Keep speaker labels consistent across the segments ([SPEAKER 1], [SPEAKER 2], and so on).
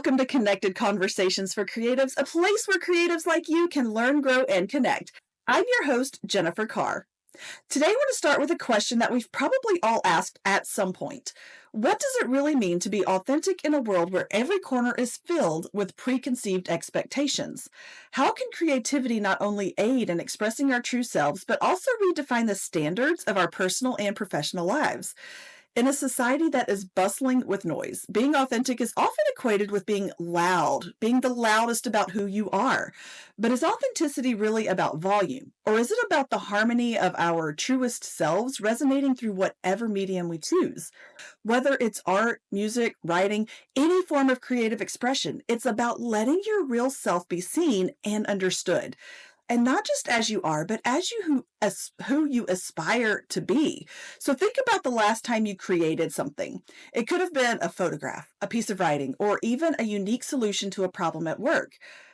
[SPEAKER 1] welcome to Connected Conversations for Creatives, a place where creatives like you can learn, grow, and connect. I'm your host, Jennifer Carr. Today, we're going to start with a question that we've probably all asked at some point. What does it really mean to be authentic in a world where every corner is filled with preconceived expectations? How can creativity not only aid in expressing our true selves, but also redefine the standards of our personal and professional lives? In a society that is bustling with noise, being authentic is often equated with being loud, being the loudest about who you are. But is authenticity really about volume? Or is it about the harmony of our truest selves resonating through whatever medium we choose? Whether it's art, music, writing, any form of creative expression, it's about letting your real self be seen and understood. And not just as you are, but as who you aspire to be. So think about the last time you created something. It could have been a photograph, a piece of writing, or even a unique solution to a problem at work.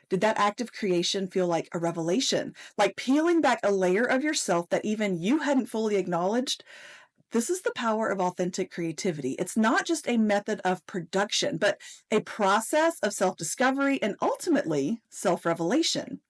[SPEAKER 1] Did that act of creation feel like a revelation, like peeling back a layer of yourself that even you hadn't fully acknowledged? This is the power of authentic creativity. It's not just a method of production, but a process of self-discovery and ultimately self-revelation.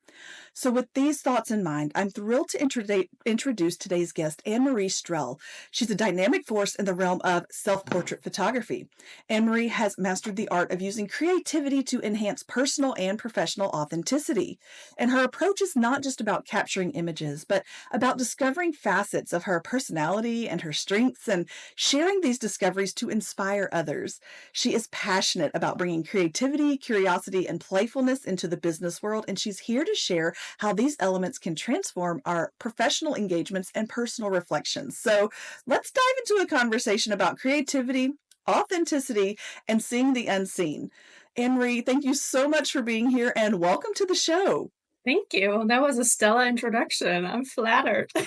[SPEAKER 1] So, with these thoughts in mind, I'm thrilled to introduce today's guest, Annemarie Strehl. She's a dynamic force in the realm of self-portrait photography. Annemarie has mastered the art of using creativity to enhance personal and professional authenticity. And her approach is not just about capturing images, but about discovering facets of her personality and her strengths and sharing these discoveries to inspire others. She is passionate about bringing creativity, curiosity, and playfulness into the business world, and she's here to share how these elements can transform our professional engagements and personal reflections. So let's dive into a conversation about creativity, authenticity, and seeing the unseen. Annemarie, thank you so much for being here and welcome to the show.
[SPEAKER 2] Thank you. That was a stellar introduction. I'm flattered.
[SPEAKER 1] I'm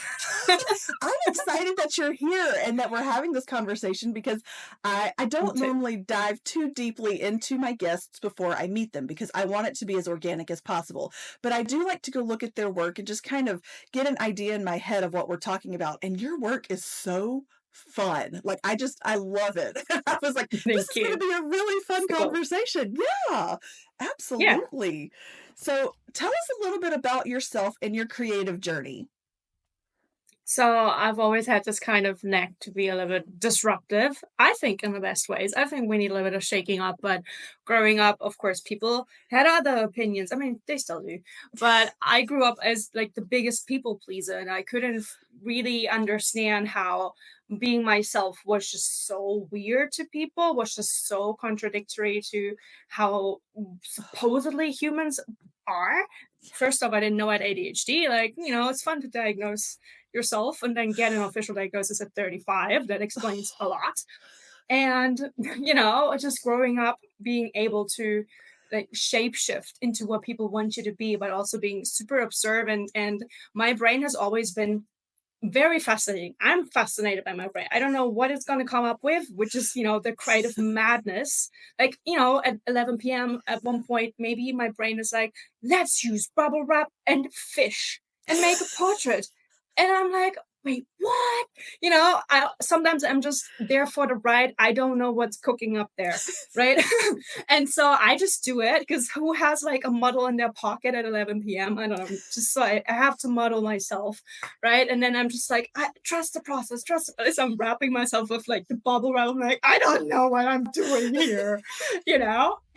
[SPEAKER 1] excited that you're here and that we're having this conversation because I don't normally dive too deeply into my guests before I meet them because I want it to be as organic as possible. But I do like to go look at their work and just kind of get an idea in my head of what we're talking about. And your work is so fun. Like I love it. I was like, this
[SPEAKER 2] Thank
[SPEAKER 1] is going to
[SPEAKER 2] you.
[SPEAKER 1] be a really fun
[SPEAKER 2] Cool.
[SPEAKER 1] conversation. Yeah,
[SPEAKER 2] Yeah.
[SPEAKER 1] absolutely. So tell us a little bit about yourself and your creative journey.
[SPEAKER 2] So I've always had this kind of knack to be a little bit disruptive, I think, in the best ways. I think we need a little bit of shaking up, but growing up, of course, people had other opinions. I mean, they still do. But I grew up as like the biggest people pleaser, and I couldn't really understand how being myself was just so weird to people, was just so contradictory to how supposedly humans are. First off, I didn't know I had ADHD. Like, it's fun to diagnose yourself and then get an official diagnosis at 35. That explains a lot. And, just growing up, being able to like shapeshift into what people want you to be, but also being super observant. And my brain has always been very fascinating. I'm fascinated by my brain. I don't know what it's going to come up with, which is, the creative madness. Like, at 11 p.m. at one point, maybe my brain is like, let's use bubble wrap and fish and make a portrait. And I'm like, wait, what? Sometimes I'm just there for the ride. I don't know what's cooking up there. Right. And so I just do it because who has like a model in their pocket at 11 p.m.? I don't know. Just so I have to model myself. Right. And then I'm just like, I trust the process, trust the process. I'm wrapping myself with like the bubble wrap. I'm like, I don't know what I'm doing here,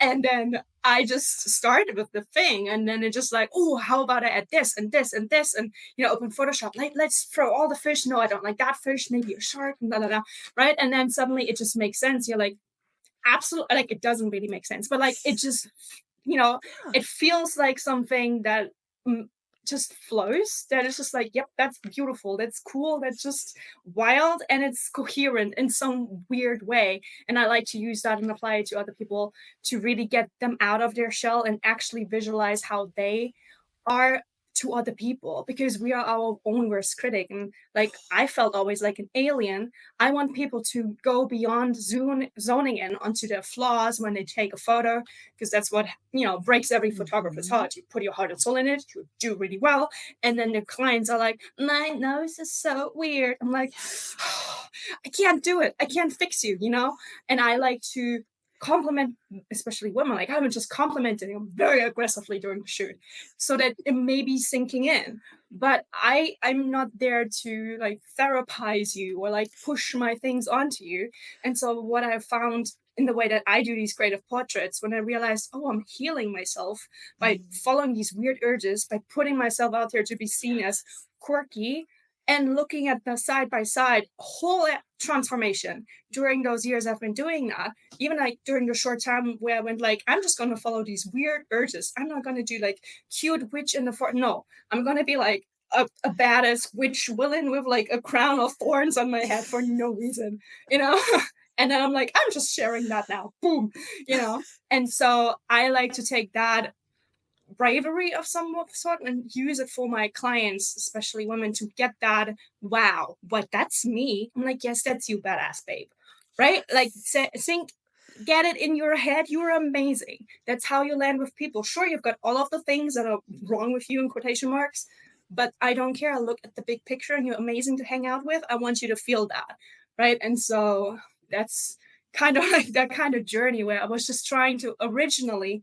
[SPEAKER 2] And then I just started with the thing. And then it just like, oh, how about I add this and this and this? And, open Photoshop. Like, let's throw all the fish. No, I don't like that fish. Maybe a shark. And da, da, da. Right. And then suddenly it just makes sense. You're like, absolutely, like, it doesn't really make sense. But like, it just, it feels like something that just flows, that is just like, yep, that's beautiful, that's cool, that's just wild, and it's coherent in some weird way. And I like to use that and apply it to other people to really get them out of their shell and actually visualize how they are to other people, because we are our own worst critic. And like, I felt always like an alien. I want people to go beyond zoning in onto their flaws when they take a photo, because that's what breaks every photographer's heart. You put your heart and soul in it, you do really well, and then the clients are like, my nose is so weird. I'm like, I can't do it, I can't fix you. And I like to compliment, especially women. Like, I'm just complimenting them very aggressively during the shoot so that it may be sinking in. But I'm not there to like therapize you or like push my things onto you. And so what I found in the way that I do these creative portraits, when I realized, oh, I'm healing myself by
[SPEAKER 1] Mm.
[SPEAKER 2] following these weird urges, by putting myself out there to be seen as
[SPEAKER 1] Yes.
[SPEAKER 2] quirky, and looking at the side by side whole transformation during those years I've been doing that. Even like during the short time where I went like, I'm just gonna follow these weird urges. I'm not gonna do like cute witch in the fort. No, I'm gonna be like a badass witch villain with like a crown of thorns on my head for no reason, you know? And then I'm like, I'm just sharing that now. Boom, you know? And so I like to take that bravery of some sort and use it for my clients, especially women, to get that, wow, what, that's me. I'm like, yes, that's you, badass babe. Right? Like,
[SPEAKER 1] Yes.
[SPEAKER 2] think, get it in your head. You're amazing. That's how you land with people. Sure, you've got all of the things that are wrong with you in quotation marks, but I don't care. I look at the big picture and you're amazing to hang out with. I want you to feel that. Right. And so that's kind of like that kind of journey where I was just trying to originally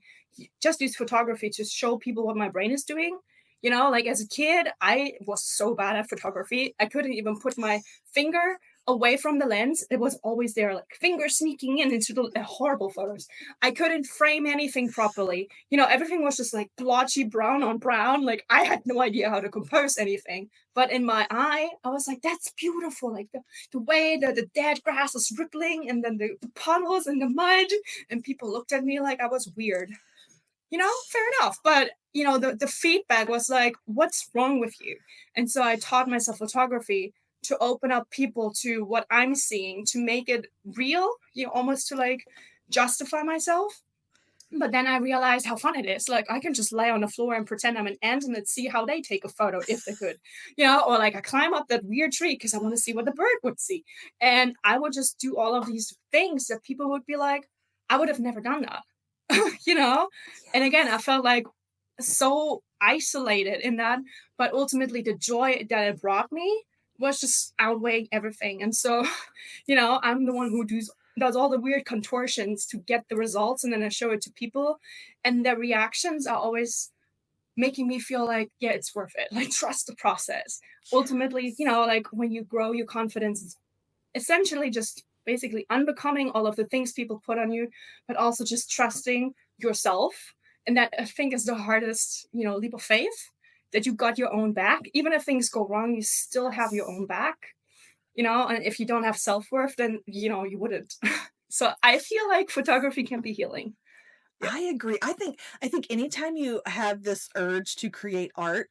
[SPEAKER 2] just use photography to show people what my brain is doing. You know, like as a kid, I was so bad at photography. I couldn't even put my finger away from the lens. It was always there, like finger sneaking in into the horrible photos. I couldn't frame anything properly. You know, everything was just like blotchy brown on brown. Like I had no idea how to compose anything. But in my eye, I was like, that's beautiful. Like the way that the dead grass is rippling and then the puddles and the mud. And people looked at me like I was weird, fair enough. But the feedback was like, what's wrong with you? And so I taught myself photography to open up people to what I'm seeing, to make it real, almost to like justify myself. But then I realized how fun it is. Like I can just lay on the floor and pretend I'm an ant and let's see how they take a photo if they could, or like I climb up that weird tree because I want to see what the bird would see. And I would just do all of these things that people would be like, I would have never done that. you know? And again, I
[SPEAKER 1] Yes.
[SPEAKER 2] felt like so isolated in that, but ultimately the joy that it brought me was just outweighing everything. And so, I'm the one who does all the weird contortions to get the results and then I show it to people. And the reactions are always making me feel like, yeah, it's worth it. Like trust the process. Ultimately,
[SPEAKER 1] Yes.
[SPEAKER 2] like when you grow your confidence, essentially just basically unbecoming all of the things people put on you, but also just trusting yourself. And that I think is the hardest, leap of faith, that you got your own back. Even if things go wrong, you still have your
[SPEAKER 1] Yes.
[SPEAKER 2] own back, and if you don't have self-worth, then, you wouldn't. So I feel like photography can be healing. Yeah.
[SPEAKER 1] I agree. I think anytime you have this urge to create art,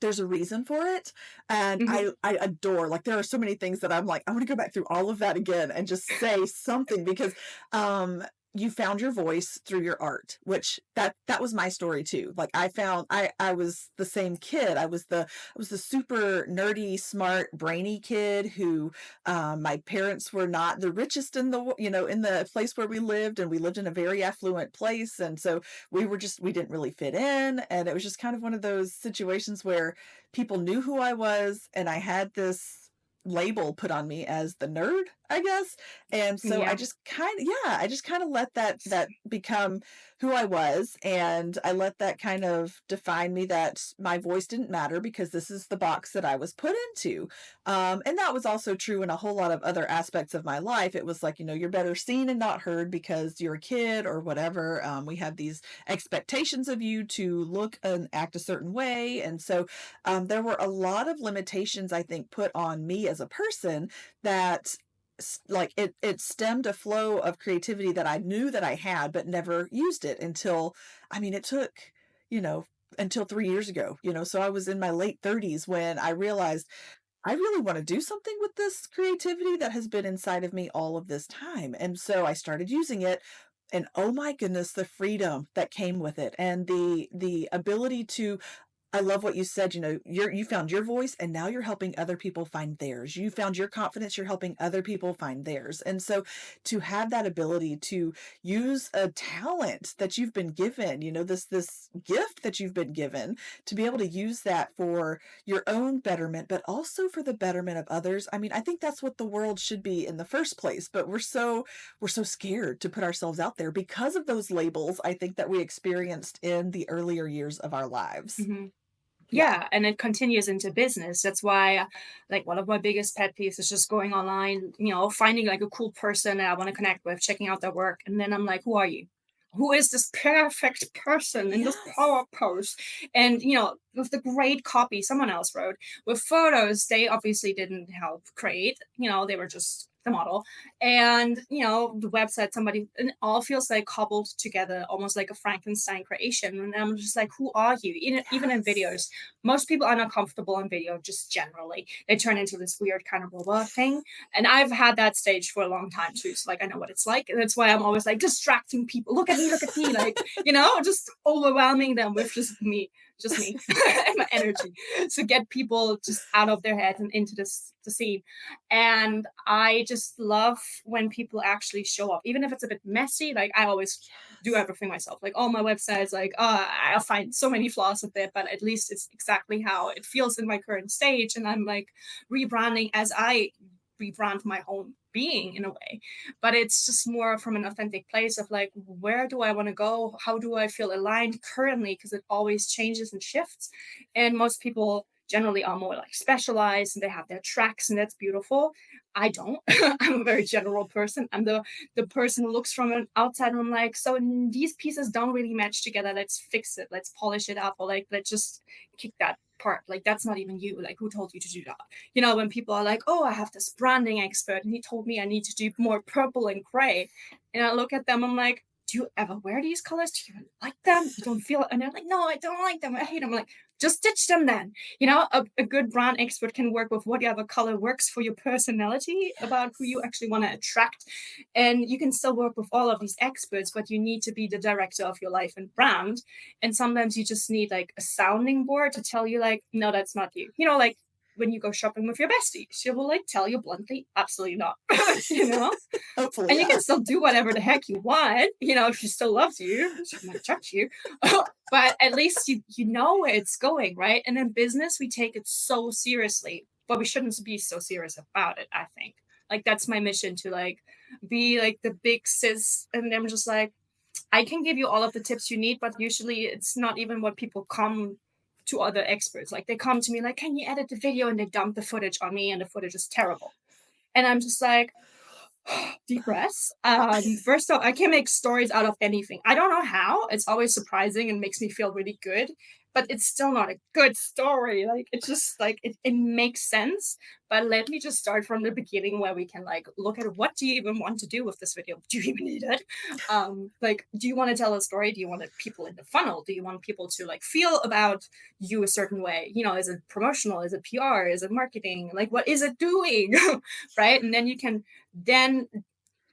[SPEAKER 1] there's a reason for it, and
[SPEAKER 2] Hmm.
[SPEAKER 1] I adore, like, there are so many things that I'm like, "I wanna go back through all of that again and just say something," because, you found your voice through your art, which that was my story too. Like, I was the same kid. I was the super nerdy, smart, brainy kid who, my parents were not the richest in in the place where we lived, and we lived in a very affluent place, and so we didn't really fit in, and it was just kind of one of those situations where people knew who I was, and I had this label put on me as the nerd, I guess. And so
[SPEAKER 2] Yeah.
[SPEAKER 1] I just kind of let that become who I was, and I let that kind of define me, that my voice didn't matter because this is the box that I was put into. And that was also true in a whole lot of other aspects of my life. It was like, you're better seen and not heard because you're a kid or whatever. We have these expectations of you to look and act a certain way. And so there were a lot of limitations, I think, put on me as a person that like it stemmed a flow of creativity that I knew that I had, but never used it until, I mean, it took, you know, until 3 years ago, so I was in my late 30s when I realized I really want to do something with this creativity that has been inside of me all of this time. And so I started using it, and oh my goodness, the freedom that came with it, and the ability to I love what you said. You found your voice and now you're helping other people find theirs. You found your confidence, you're helping other people find theirs. And so to have that ability to use a talent that you've been given, this gift that you've been given, to be able to use that for your own betterment, but also for the betterment of others. I mean, I think that's what the world should be in the first place, but we're so scared to put ourselves out there because of those labels I think that we experienced in the earlier years of our lives.
[SPEAKER 2] Hmm.
[SPEAKER 1] Yeah.
[SPEAKER 2] Yeah, and it continues into business. That's why, like, one of my biggest pet peeves is just going online, finding like a cool person that I want to connect with, checking out their work, and then I'm like, who are you? Who is this perfect person in this
[SPEAKER 1] Yes.
[SPEAKER 2] power pose? And with the great copy someone else wrote, with photos they obviously didn't help create. They were just the model, and the website somebody, and it all feels like cobbled together, almost like a Frankenstein creation. And I'm just like, who are you? Even in
[SPEAKER 1] Yes.
[SPEAKER 2] videos, most people are not comfortable on video. Just generally, they turn into this weird kind of robot thing, and I've had that stage for a long time too. So like I know what it's like. And that's why I'm always like distracting people. Look at me, like, just overwhelming them with just me and my energy to get people just out of their heads and into the scene. And I just love when people actually show up, even if it's a bit messy. Like I always do
[SPEAKER 1] Yes.
[SPEAKER 2] everything myself. Like all my websites, like I find so many flaws with it, but at least it's exactly how it feels in my current stage. And I'm like rebranding as I rebrand my own being in a way. But it's just more from an authentic place of like, where do I want to go? How do I feel aligned currently? Because it always changes and shifts. And most people generally are more like specialized and they have their tracks, and that's beautiful. I don't. I'm a very general person. I'm the person who looks from an outside and I'm like, so these pieces don't really match together. Let's fix it. Let's polish it up, or like let's just kick that part. Like that's not even you. Like who told you to do that? When people are like, oh, I have this branding expert and he told me I need to do more purple and gray. And I look at them, I'm like, do you ever wear these colors? Do you even like them? You don't feel it? And they're like, no, I don't like them. I hate them. I'm like, just ditch them then. A good brand expert can work with whatever color works for your personality, about who you actually want to attract. And you can still work with all of these experts, but you need to be the director of your life and brand. And sometimes you just need like a sounding board to tell you, like, no, that's not you. Like when you go shopping with your bestie, she will like tell you bluntly, absolutely not. you know?
[SPEAKER 1] Hopefully,
[SPEAKER 2] And you
[SPEAKER 1] yeah.
[SPEAKER 2] can still do whatever the heck you want, if she still loves you, she might judge you. But at least you know where it's going, right? And in business, we take it so seriously, but we shouldn't be so serious about it, I think. Like that's my mission, to like be like the big sis, and I'm just like, I can give you all of the tips you need, but usually it's not even what people come to other experts. Like they come to me like, can you edit the video? And they dump the footage on me and the footage is terrible. And I'm just like, deep breaths. First off, I can make stories out of anything. I don't know how. It's always surprising and makes me feel really good, but it's still not a good story. Like it's just like it makes sense. But let me just start from the beginning, where we can like look at, what do you even want to do with this video? Do you even need it? Like, do you want to tell a story? Do you want people in the funnel? Do you want people to like feel about you a certain way? Is it promotional? Is it PR? Is it marketing? Like, what is it doing? Right? And then you can then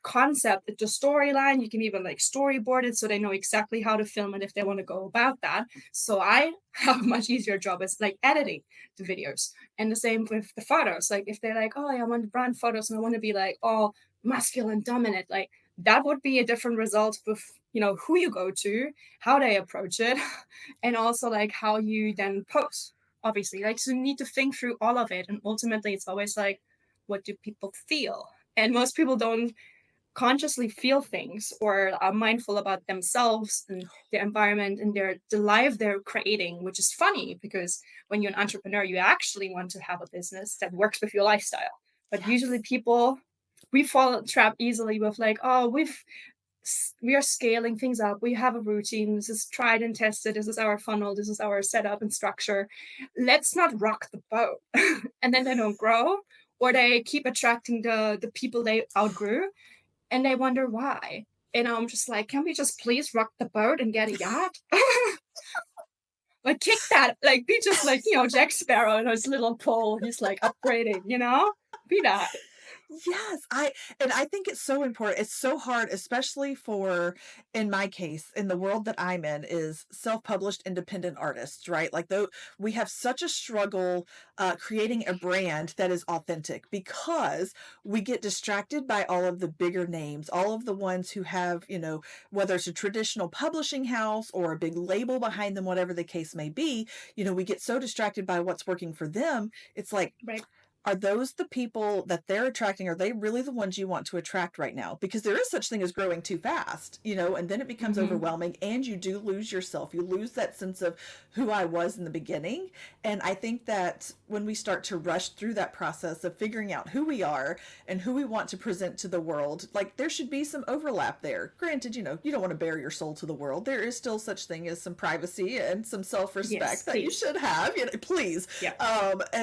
[SPEAKER 2] concept the storyline. You can even like storyboard it so they know exactly how to film it if they want to go about that. So I have a much easier job as like editing the videos. And the same with the photos. Like if they're like, oh, I want brand photos and I want to be like all masculine dominant, like that would be a different result with who you go to, how they approach it, and also like how you then post. Obviously, like, so you need to think through all of it. And ultimately it's always like, what do people feel? And most people don't consciously feel things or are mindful about themselves and their environment and the life they're creating, which is funny because when you're an entrepreneur, you actually want to have a business that works with your lifestyle. But usually
[SPEAKER 1] Yes.
[SPEAKER 2] people, we fall trap easily with like, oh, we are scaling things up. We have a routine. This is tried and tested. This is our funnel. This is our setup and structure. Let's not rock the boat. And then they don't grow, or they keep attracting the people they outgrew, and they wonder why. And I'm just like, can we just please rock the boat and get a yacht? Like, kick that. Like, be just like, Jack Sparrow and his little pole. He's like upgrading, Be that.
[SPEAKER 1] Yes, I think it's so important. It's so hard, especially for, in my case, in the world that I'm in, is self-published independent artists, right? Like though we have such a struggle creating a brand that is authentic because we get distracted by all of the bigger names, all of the ones who have, whether it's a traditional publishing house or a big label behind them, whatever the case may be, we get so distracted by what's working for them. It's like,
[SPEAKER 2] Right.
[SPEAKER 1] are those the people that they're attracting? Are they really the ones you want to attract right now? Because there is such thing as growing too fast, and then it becomes
[SPEAKER 2] Mm-hmm.
[SPEAKER 1] overwhelming and you do lose yourself. You lose that sense of who I was in the beginning. And I think that when we start to rush through that process of figuring out who we are and who we want to present to the world, like there should be some overlap there. Granted, you don't want to bare your soul to the world. There is still such thing as some privacy and some self-respect
[SPEAKER 2] Yes,
[SPEAKER 1] that you
[SPEAKER 2] please.
[SPEAKER 1] should have, please.
[SPEAKER 2] Yeah.
[SPEAKER 1] But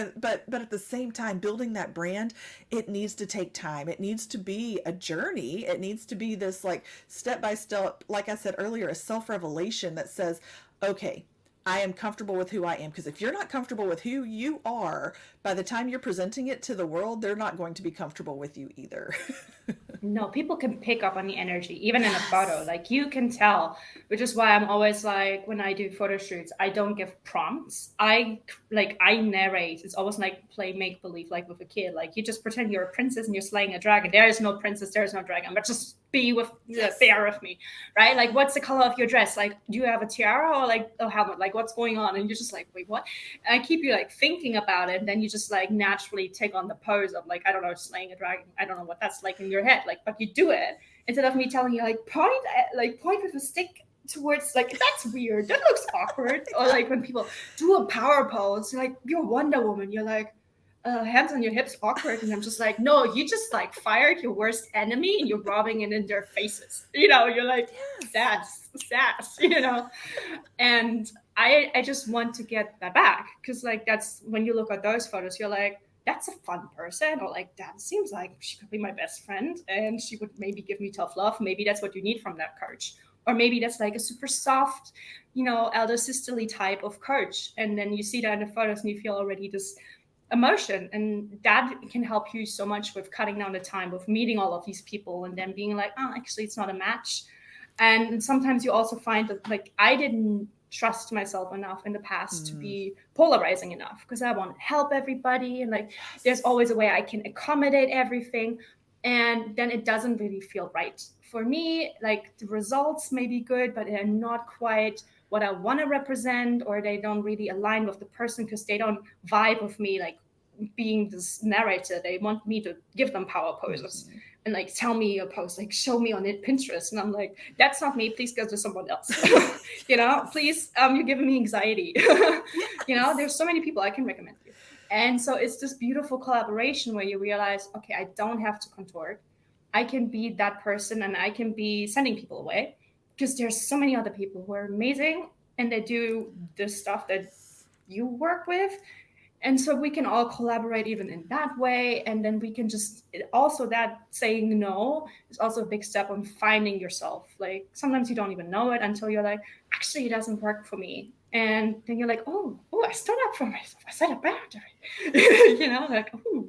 [SPEAKER 1] at the same time, building that brand, it needs to take time. It needs to be a journey. It needs to be this like step by step, like I said earlier, a self-revelation that says, okay, I am comfortable with who I am. Because if you're not comfortable with who you are, by the time you're presenting it to the world, they're not going to be comfortable with you either.
[SPEAKER 2] No, people can pick up on the energy, even in a photo.
[SPEAKER 1] Yes.
[SPEAKER 2] Like you can tell, which is why I'm always like, when I do photo shoots, I don't give prompts. I narrate. It's almost like play make believe, like with a kid. Like you just pretend you're a princess and you're slaying a dragon. There is no princess, there is no dragon, but just be with
[SPEAKER 1] Yes.
[SPEAKER 2] there with me, right? Like, what's the color of your dress? Like, do you have a tiara or like a helmet? Like, what's going on? And you're just like, wait, what? And I keep you like thinking about it, and then you just like naturally take on the pose of like, I don't know, slaying a dragon. I don't know what that's like in your head, like, but you do it instead of me telling you like point with a stick towards, like, that's weird, that looks awkward. Or like when people do a power pose, like you're Wonder Woman, you're like, hands on your hips, awkward. And I'm just like, no, you just like fired your worst enemy and you're robbing it in their faces. You're like,
[SPEAKER 1] Yes.
[SPEAKER 2] sass. And I just want to get that back, because like that's when you look at those photos, you're like, that's a fun person, or like that seems like she could be my best friend and she would maybe give me tough love. Maybe that's what you need from that coach. Or maybe that's like a super soft, elder sisterly type of coach. And then you see that in the photos and you feel already this emotion, and that can help you so much with cutting down the time of meeting all of these people and then being like, oh, actually it's not a match. And sometimes you also find that like I didn't trust myself enough in the past to be polarizing enough, because I want to help everybody and like there's
[SPEAKER 1] Yes.
[SPEAKER 2] always a way I can accommodate everything, and then it doesn't really feel right for me. Like the results may be good, but they're not quite what I want to represent, or they don't really align with the person because they don't vibe with me, like being this narrator. They want me to give them power poses and like tell me a post, like show me on it Pinterest, and I'm like, that's not me, please go to someone else.
[SPEAKER 1] Yes.
[SPEAKER 2] Please, you're giving me anxiety.
[SPEAKER 1] Yes.
[SPEAKER 2] There's so many people I can recommend you. And so it's this beautiful collaboration where you realize, okay, I don't have to contort, I can be that person, and I can be sending people away, because there's so many other people who are amazing and they do the stuff that you work with. And so we can all collaborate even in that way. And then we can just also, that saying no is also a big step on finding yourself. Like sometimes you don't even know it until you're like, actually it doesn't work for me. And then you're like, oh, I stood up for myself, I set a boundary. Like, oh.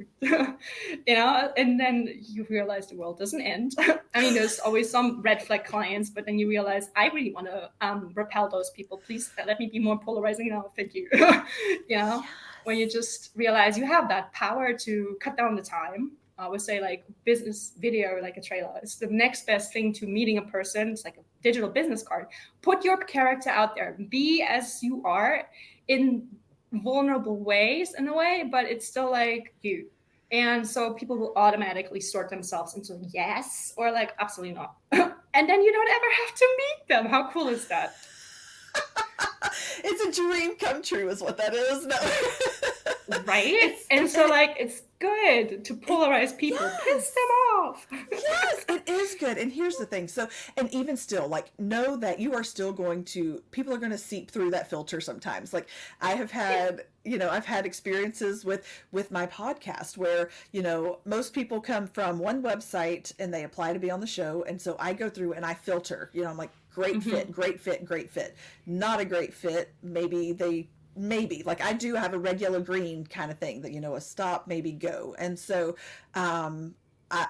[SPEAKER 2] And then you realize the world doesn't end. I mean, there's always some red flag clients, but then you realize, I really want to repel those people, please let me be more polarizing now, thank you. When you just realize you have that power to cut down the time. I would say like business video, like a trailer, it's the next best thing to meeting a person. It's like a digital business card. Put your character out there, be as you are in vulnerable ways in a way, but it's still like you. And so people will automatically sort themselves into yes or like absolutely not. And then you don't ever have to meet them. How cool is that?
[SPEAKER 1] It's a dream come true is what that is. No.
[SPEAKER 2] Right? And so like it's good to polarize people, piss
[SPEAKER 1] Yes.
[SPEAKER 2] them off.
[SPEAKER 1] Yes, it is good. And here's the thing. So, and even still, like, know that you are still people are going to seep through that filter sometimes. Like, I have had, I've had experiences with my podcast where, most people come from one website and they apply to be on the show. And so I go through and I filter, I'm like, great fit, great fit, great fit. Not a great fit. Maybe like I do have a red, yellow, green kind of thing that, a stop, maybe go. And so,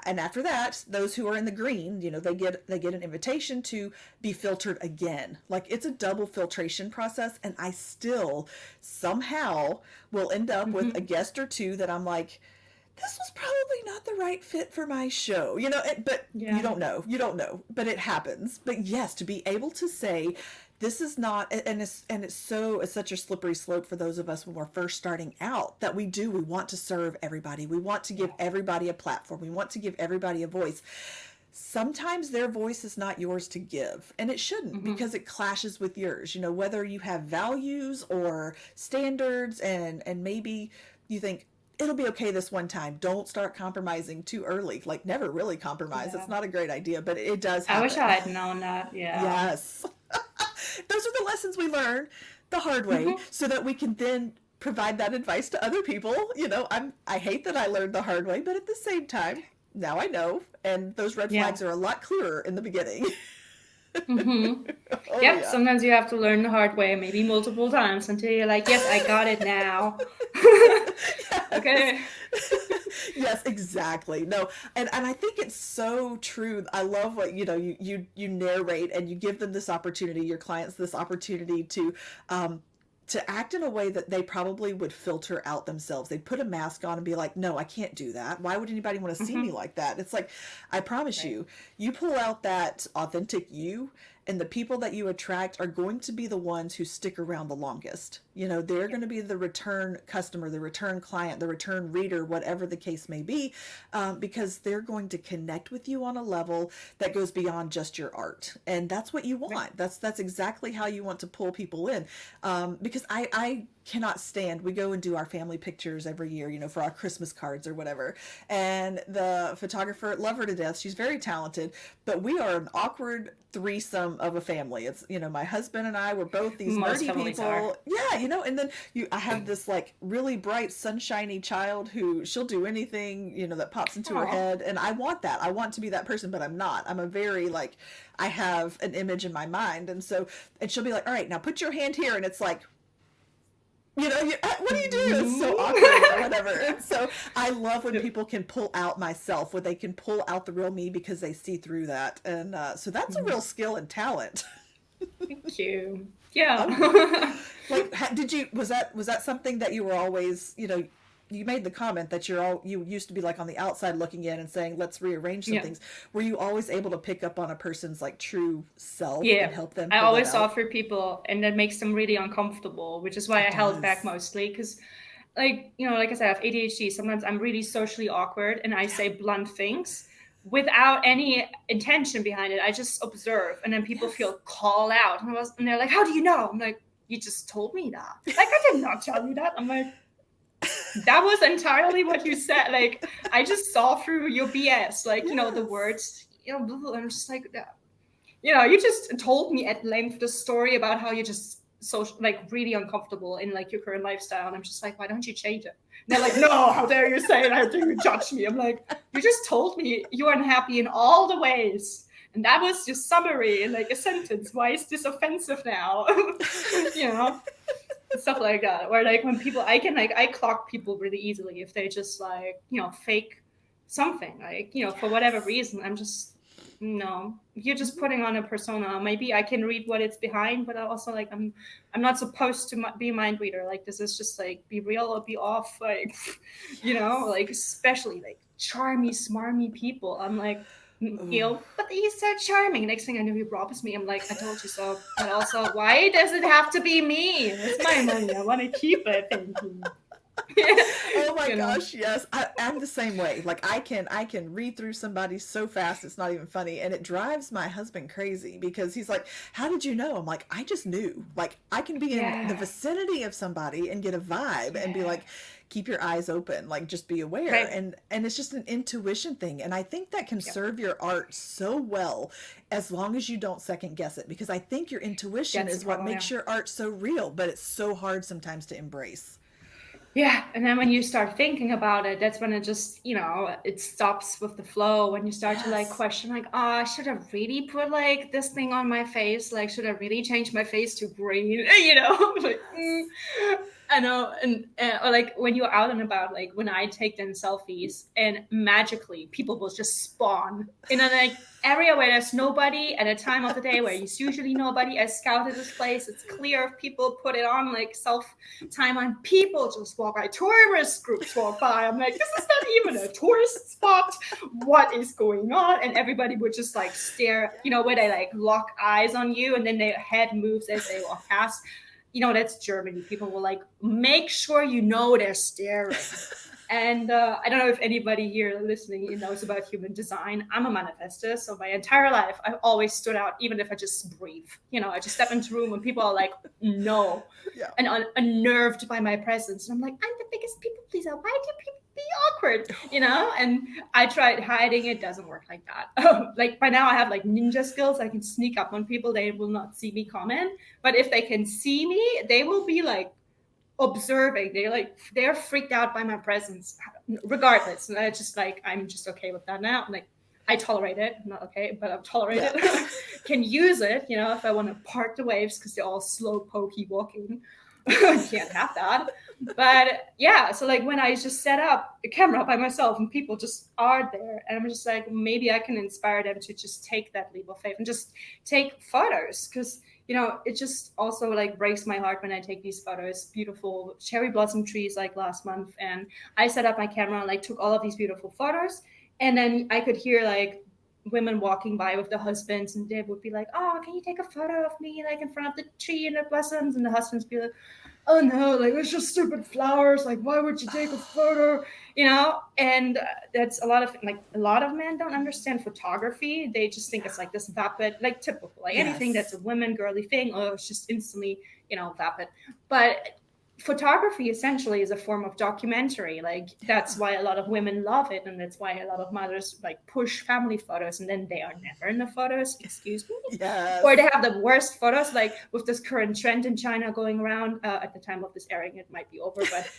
[SPEAKER 1] And after that, those who are in the green, they get an invitation to be filtered again. Like it's a double filtration process, and I still somehow will end up with a guest or two that I'm like, this was probably not the right fit for my show, but
[SPEAKER 2] Yeah.
[SPEAKER 1] you don't know, but it happens. But yes, to be able to say, this is not, it's such a slippery slope for those of us when we're first starting out, that we want to serve everybody. We want to give everybody a platform. We want to give everybody a voice. Sometimes their voice is not yours to give, and it shouldn't, because it clashes with yours, whether you have values or standards, and maybe you think, it'll be okay this one time. Don't start compromising too early. Like, never really compromise.
[SPEAKER 2] Yeah.
[SPEAKER 1] It's not a great idea, but it does happen.
[SPEAKER 2] I wish I had known that. Yeah.
[SPEAKER 1] Yes. Those are the lessons we learn the hard way, so that we can then provide that advice to other people. I hate that I learned the hard way, but at the same time, now I know, and those red flags are a lot clearer in the beginning.
[SPEAKER 2] Oh, yep, yeah. Sometimes you have to learn the hard way, maybe multiple times, until you're like, yes, I got it now.
[SPEAKER 1] Yes.
[SPEAKER 2] Okay.
[SPEAKER 1] Yes, exactly. No, and I think it's so true. I love what you narrate, and you give them this opportunity, your clients this opportunity to act in a way that they probably would filter out themselves. They'd put a mask on and be like, no, I can't do that. Why would anybody want to see me like that? It's like, I promise you pull out that authentic you, and the people that you attract are going to be the ones who stick around the longest. They're going to be the return customer, the return client, the return reader, whatever the case may be, because they're going to connect with you on a level that goes beyond just your art. And that's what you want. That's exactly how you want to pull people in. Because I cannot stand, we go and do our family pictures every year, for our Christmas cards or whatever. And the photographer, love her to death. She's very talented, but we are an awkward threesome of a family. It's, my husband and I were both these nerdy people. Yeah, and then I have this like really bright, sunshiny child who she'll do anything, that pops into her head. And I want that. I want to be that person, but I'm not. I'm a very I have an image in my mind. And she'll be like, all right, now put your hand here. And it's like, what do you do? It's so awkward or whatever. And so I love when people can pull out myself, when they can pull out the real me, because they see through that. And so that's a real skill and talent.
[SPEAKER 2] Thank you. Yeah.
[SPEAKER 1] Was that something that you were always, you made the comment that you used to be on the outside looking in and saying, let's rearrange some things. Were you always able to pick up on a person's true self and help them?
[SPEAKER 2] I always saw through people, and that makes them really uncomfortable, which is why I held back mostly. Because like I said, I have ADHD. Sometimes I'm really socially awkward, and I say blunt things without any intention behind it. I just observe, and then people feel called out, and they're like, how do you know? I'm like, you just told me that. I did not tell you that. I'm like, that was entirely what you said. I just saw through your BS. The words, I'm just like, you just told me at length the story about how you're just so really uncomfortable in your current lifestyle. And I'm just like, why don't you change it? And they're like, no, how dare you say it? How dare you judge me? I'm like, you just told me you're unhappy in all the ways. And that was your summary in a sentence. Why is this offensive now? Stuff like that. Or when people, I clock people really easily if they just fake something, for whatever reason. I'm just, no, you're just putting on a persona. Maybe I can read what it's behind, but I also I'm not supposed to be a mind reader. This is just be real or be off. Especially charmy, smarmy people. I'm like, but he's so charming. Next thing I know, he robs me. I'm like, I told you so. But also, why does it have to be me? It's my money. I want to keep it. Thank you.
[SPEAKER 1] Oh my gosh, yes. I'm the same way. I can read through somebody so fast it's not even funny, and it drives my husband crazy because he's like, how did you know? I'm like, I just knew. I can be in the vicinity of somebody and get a vibe and be like, keep your eyes open, just be aware.
[SPEAKER 2] Right.
[SPEAKER 1] And it's just an intuition thing, and I think that can serve your art so well as long as you don't second guess it, because I think your intuition is what makes your art so real, but it's so hard sometimes to embrace.
[SPEAKER 2] Yeah, and then when you start thinking about it, that's when it just, it stops with the flow. When you start to question, should I really put this thing on my face? Should I really change my face to green? I know, and or like when you're out and about, like when I take them selfies, and magically people will just spawn in a like area where there's nobody at a time of the day where there's usually nobody. I scouted this place; it's clear if people put it on like self timeline. People just walk by, tourist groups walk by. I'm like, this is not even a tourist spot. What is going on? And everybody would just like stare, where they like lock eyes on you, and then their head moves as they walk past. That's Germany. People will like make sure they're staring. And I don't know if anybody here listening knows about human design. I'm a manifester, so my entire life I've always stood out, even if I just breathe. I just step into a room and people are like, no,
[SPEAKER 1] Yeah.
[SPEAKER 2] and unnerved by my presence. And I'm like, I'm the biggest people pleaser. Why do people be awkward? And I tried hiding. It doesn't work like that. Like by now I have like ninja skills. I can sneak up on people. They will not see me comment. But if they can see me, they will be like observing. They're freaked out by my presence regardless. And I'm just okay with that now. Like I tolerate it. I'm not okay, but I've tolerated it. Can use it, if I want to part the waves because they're all slow pokey walking. Can't have that. But yeah, so like when I just set up a camera by myself and people just are there, and I'm just like, maybe I can inspire them to just take that leap of faith and just take photos. Because it just also like breaks my heart when I take these photos, beautiful cherry blossom trees like last month. And I set up my camera and like took all of these beautiful photos. And then I could hear like women walking by with the husbands, and they would be like, oh, can you take a photo of me like in front of the tree and the blossoms? And the husbands be like, oh no, like it's just stupid flowers. Like, why would you take a photo? And that's a lot of men don't understand photography. They just think it's like this vapid, like typical, like anything that's a women girly thing. Oh, it's just instantly, vapid. But photography essentially is a form of documentary. Like that's why a lot of women love it, and that's why a lot of mothers like push family photos, and then they are never in the photos. Excuse me.
[SPEAKER 1] Yes.
[SPEAKER 2] Or they have the worst photos, like with this current trend in China going around. At the time of this airing, it might be over, but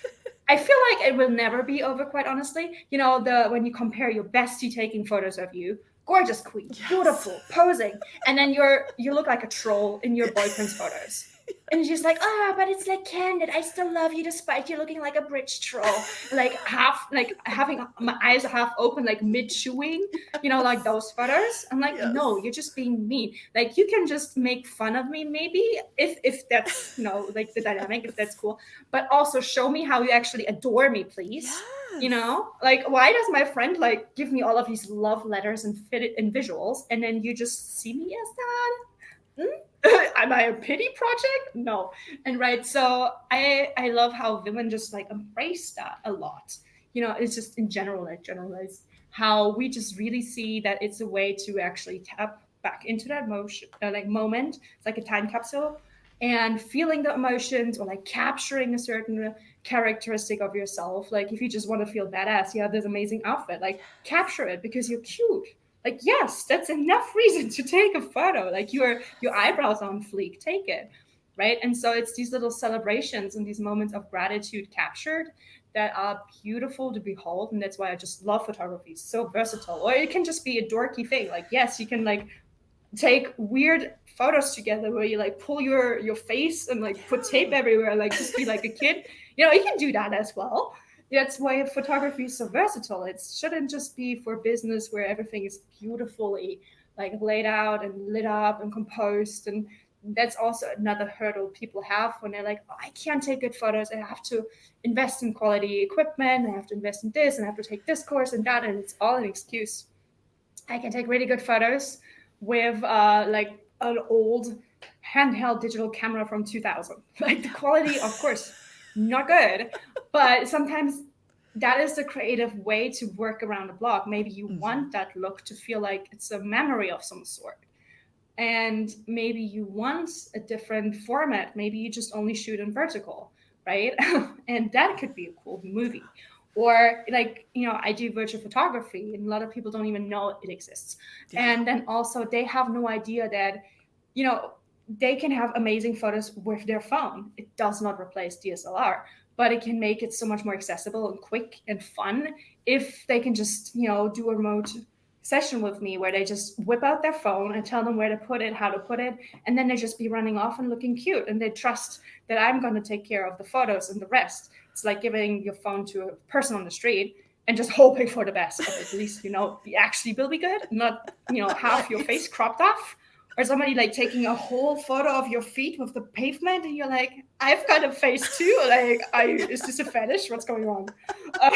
[SPEAKER 2] I feel like it will never be over. Quite honestly, when you compare your bestie taking photos of you, gorgeous queen, beautiful, posing, and then you look like a troll in your boyfriend's photos. And she's like, but it's like candid. I still love you despite you looking like a bridge troll. Like half, like having my eyes half open, like mid chewing, like those photos. I'm like, no, you're just being mean. Like you can just make fun of me, maybe if that's like the dynamic, if that's cool. But also show me how you actually adore me, please. Like why does my friend like give me all of these love letters and fit it in visuals, and then you just see me as that? Am I a pity project? No. And right, so I love how women just like embrace that a lot. It's just in general, like generalized, how we just really see that it's a way to actually tap back into that motion, like moment. It's like a time capsule, and feeling the emotions or like capturing a certain characteristic of yourself. Like if you just want to feel badass, you have this amazing outfit, like capture it because you're cute. Like yes, that's enough reason to take a photo. Like your eyebrows on fleek, take it. Right. And so it's these little celebrations and these moments of gratitude captured that are beautiful to behold. And that's why I just love photography. It's so versatile. Or it can just be a dorky thing. Like yes, you can like take weird photos together where you like pull your face and like put tape everywhere, like just be like a kid. You can do that as well. That's why photography is so versatile. It shouldn't just be for business where everything is beautifully like laid out and lit up and composed. And that's also another hurdle people have when they're like, oh, I can't take good photos. I have to invest in quality equipment. I have to invest in this and I have to take this course and that. And it's all an excuse. I can take really good photos with like an old handheld digital camera from 2000. Like the quality, of course, not good, but sometimes that is the creative way to work around a blog. Maybe you want that look to feel like it's a memory of some sort. And maybe you want a different format. Maybe you just only shoot in vertical, right? And that could be a cool movie. Or like, I do virtual photography and a lot of people don't even know it exists. And then also they have no idea that, they can have amazing photos with their phone. It does not replace DSLR, but it can make it so much more accessible and quick and fun if they can just, do a remote session with me where they just whip out their phone and tell them where to put it, how to put it, and then they just be running off and looking cute, and they trust that I'm going to take care of the photos and the rest. It's like giving your phone to a person on the street and just hoping for the best, but at least you actually will be good, not half your
[SPEAKER 1] Right.
[SPEAKER 2] face cropped off, or somebody like taking a whole photo of your feet with the pavement, and you're like, I've got a face too. Like, is this a fetish? What's going on? Uh,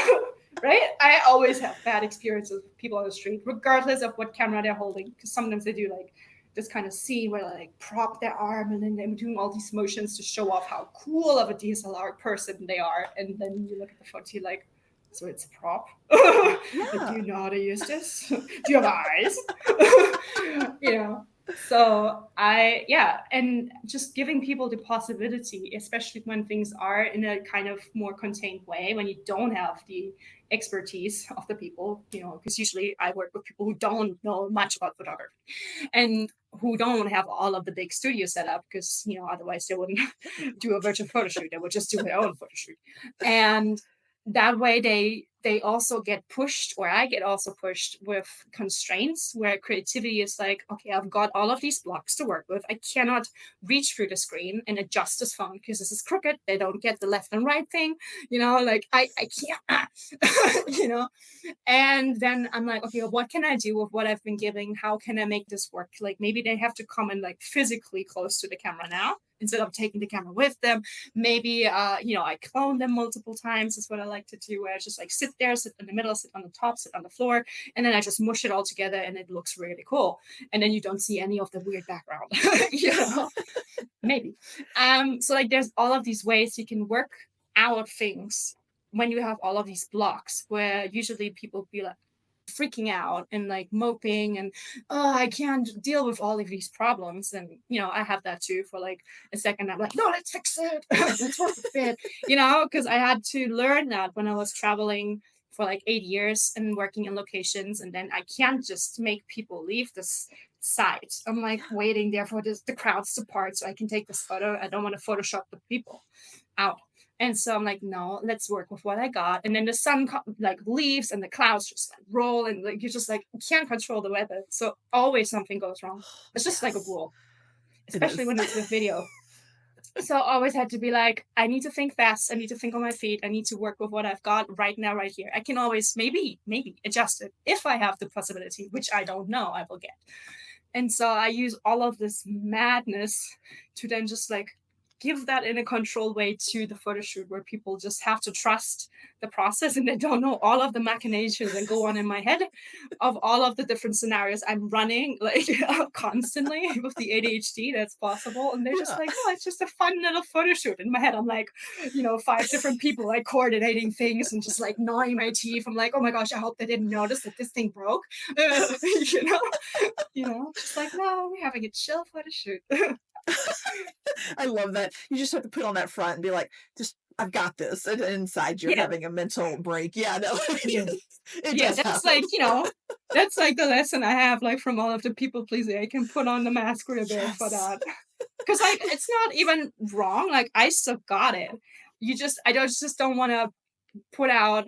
[SPEAKER 2] right? I always have bad experiences with people on the street, regardless of what camera they're holding, because sometimes they do like this kind of scene where they like prop their arm and then they're doing all these motions to show off how cool of a DSLR person they are, and then you look at the photo, you're like, so it's a prop. Like, do
[SPEAKER 1] Yeah.
[SPEAKER 2] you know how to use this? Do you have eyes? you know. So and just giving people the possibility, especially when things are in a kind of more contained way, when you don't have the expertise of the people, because usually I work with people who don't know much about photography and who don't have all of the big studio set up, because otherwise they wouldn't do a virtual photo shoot, they would just do their own photo shoot. And that way they also get pushed, or I get also pushed with constraints where creativity is like, okay, I've got all of these blocks to work with, I cannot reach through the screen and adjust this phone because this is crooked, they don't get the left and right thing, like I can't and then I'm like, okay, well, what can I do with what I've been giving? How can I make this work? Like, maybe they have to come in like physically close to the camera now instead of taking the camera with them. Maybe, I clone them multiple times. Is what I like to do, where I just like sit there, sit in the middle, sit on the top, sit on the floor, and then I just mush it all together and it looks really cool. And then you don't see any of the weird background, you know, maybe. So like there's all of these ways you can work out things when you have all of these blocks, where usually people be like freaking out and like moping and, oh, I can't deal with all of these problems. And I have that too for like a second. I'm like, no, let's fix it. Let's work with it, because I had to learn that when I was traveling for like 8 years and working in locations, and then I can't just make people leave this site. I'm like waiting there for the crowds to part so I can take this photo. I don't want to Photoshop the people out. And so I'm like, no, let's work with what I got. And then the sun like leaves and the clouds just like roll, and like you're just like, you can't control the weather. So always something goes wrong. It's just like a
[SPEAKER 1] Yes,
[SPEAKER 2] rule,
[SPEAKER 1] it
[SPEAKER 2] especially
[SPEAKER 1] is.
[SPEAKER 2] when it's with video. So I always had to be like, I need to think fast. I need to think on my feet. I need to work with what I've got right now, right here. I can always maybe adjust it if I have the possibility, which I don't know I will get. And so I use all of this madness to then just like give that in a controlled way to the photo shoot, where people just have to trust the process and they don't know all of the machinations and go on in my head of all of the different scenarios I'm running like constantly with the ADHD that's possible. And they're just
[SPEAKER 1] Yeah.
[SPEAKER 2] like, oh, it's just a fun little photo shoot. In my head, I'm like, 5 different people like coordinating things and just like gnawing my teeth. I'm like, oh my gosh, I hope they didn't notice that this thing broke. you know, just like, no, we're having a chill photo shoot.
[SPEAKER 1] I love that. You just have to put on that front and be like, just I've got this. And inside you're
[SPEAKER 2] Yeah,
[SPEAKER 1] having a mental break. Yeah, no,
[SPEAKER 2] yeah,
[SPEAKER 1] it
[SPEAKER 2] yeah.
[SPEAKER 1] does
[SPEAKER 2] That's
[SPEAKER 1] happen.
[SPEAKER 2] like, that's like the lesson I have, like from all of the people pleasing. I can put on the mask real big for
[SPEAKER 1] Yes.
[SPEAKER 2] that, because like it's not even wrong. Like I still got it. I just don't want to put out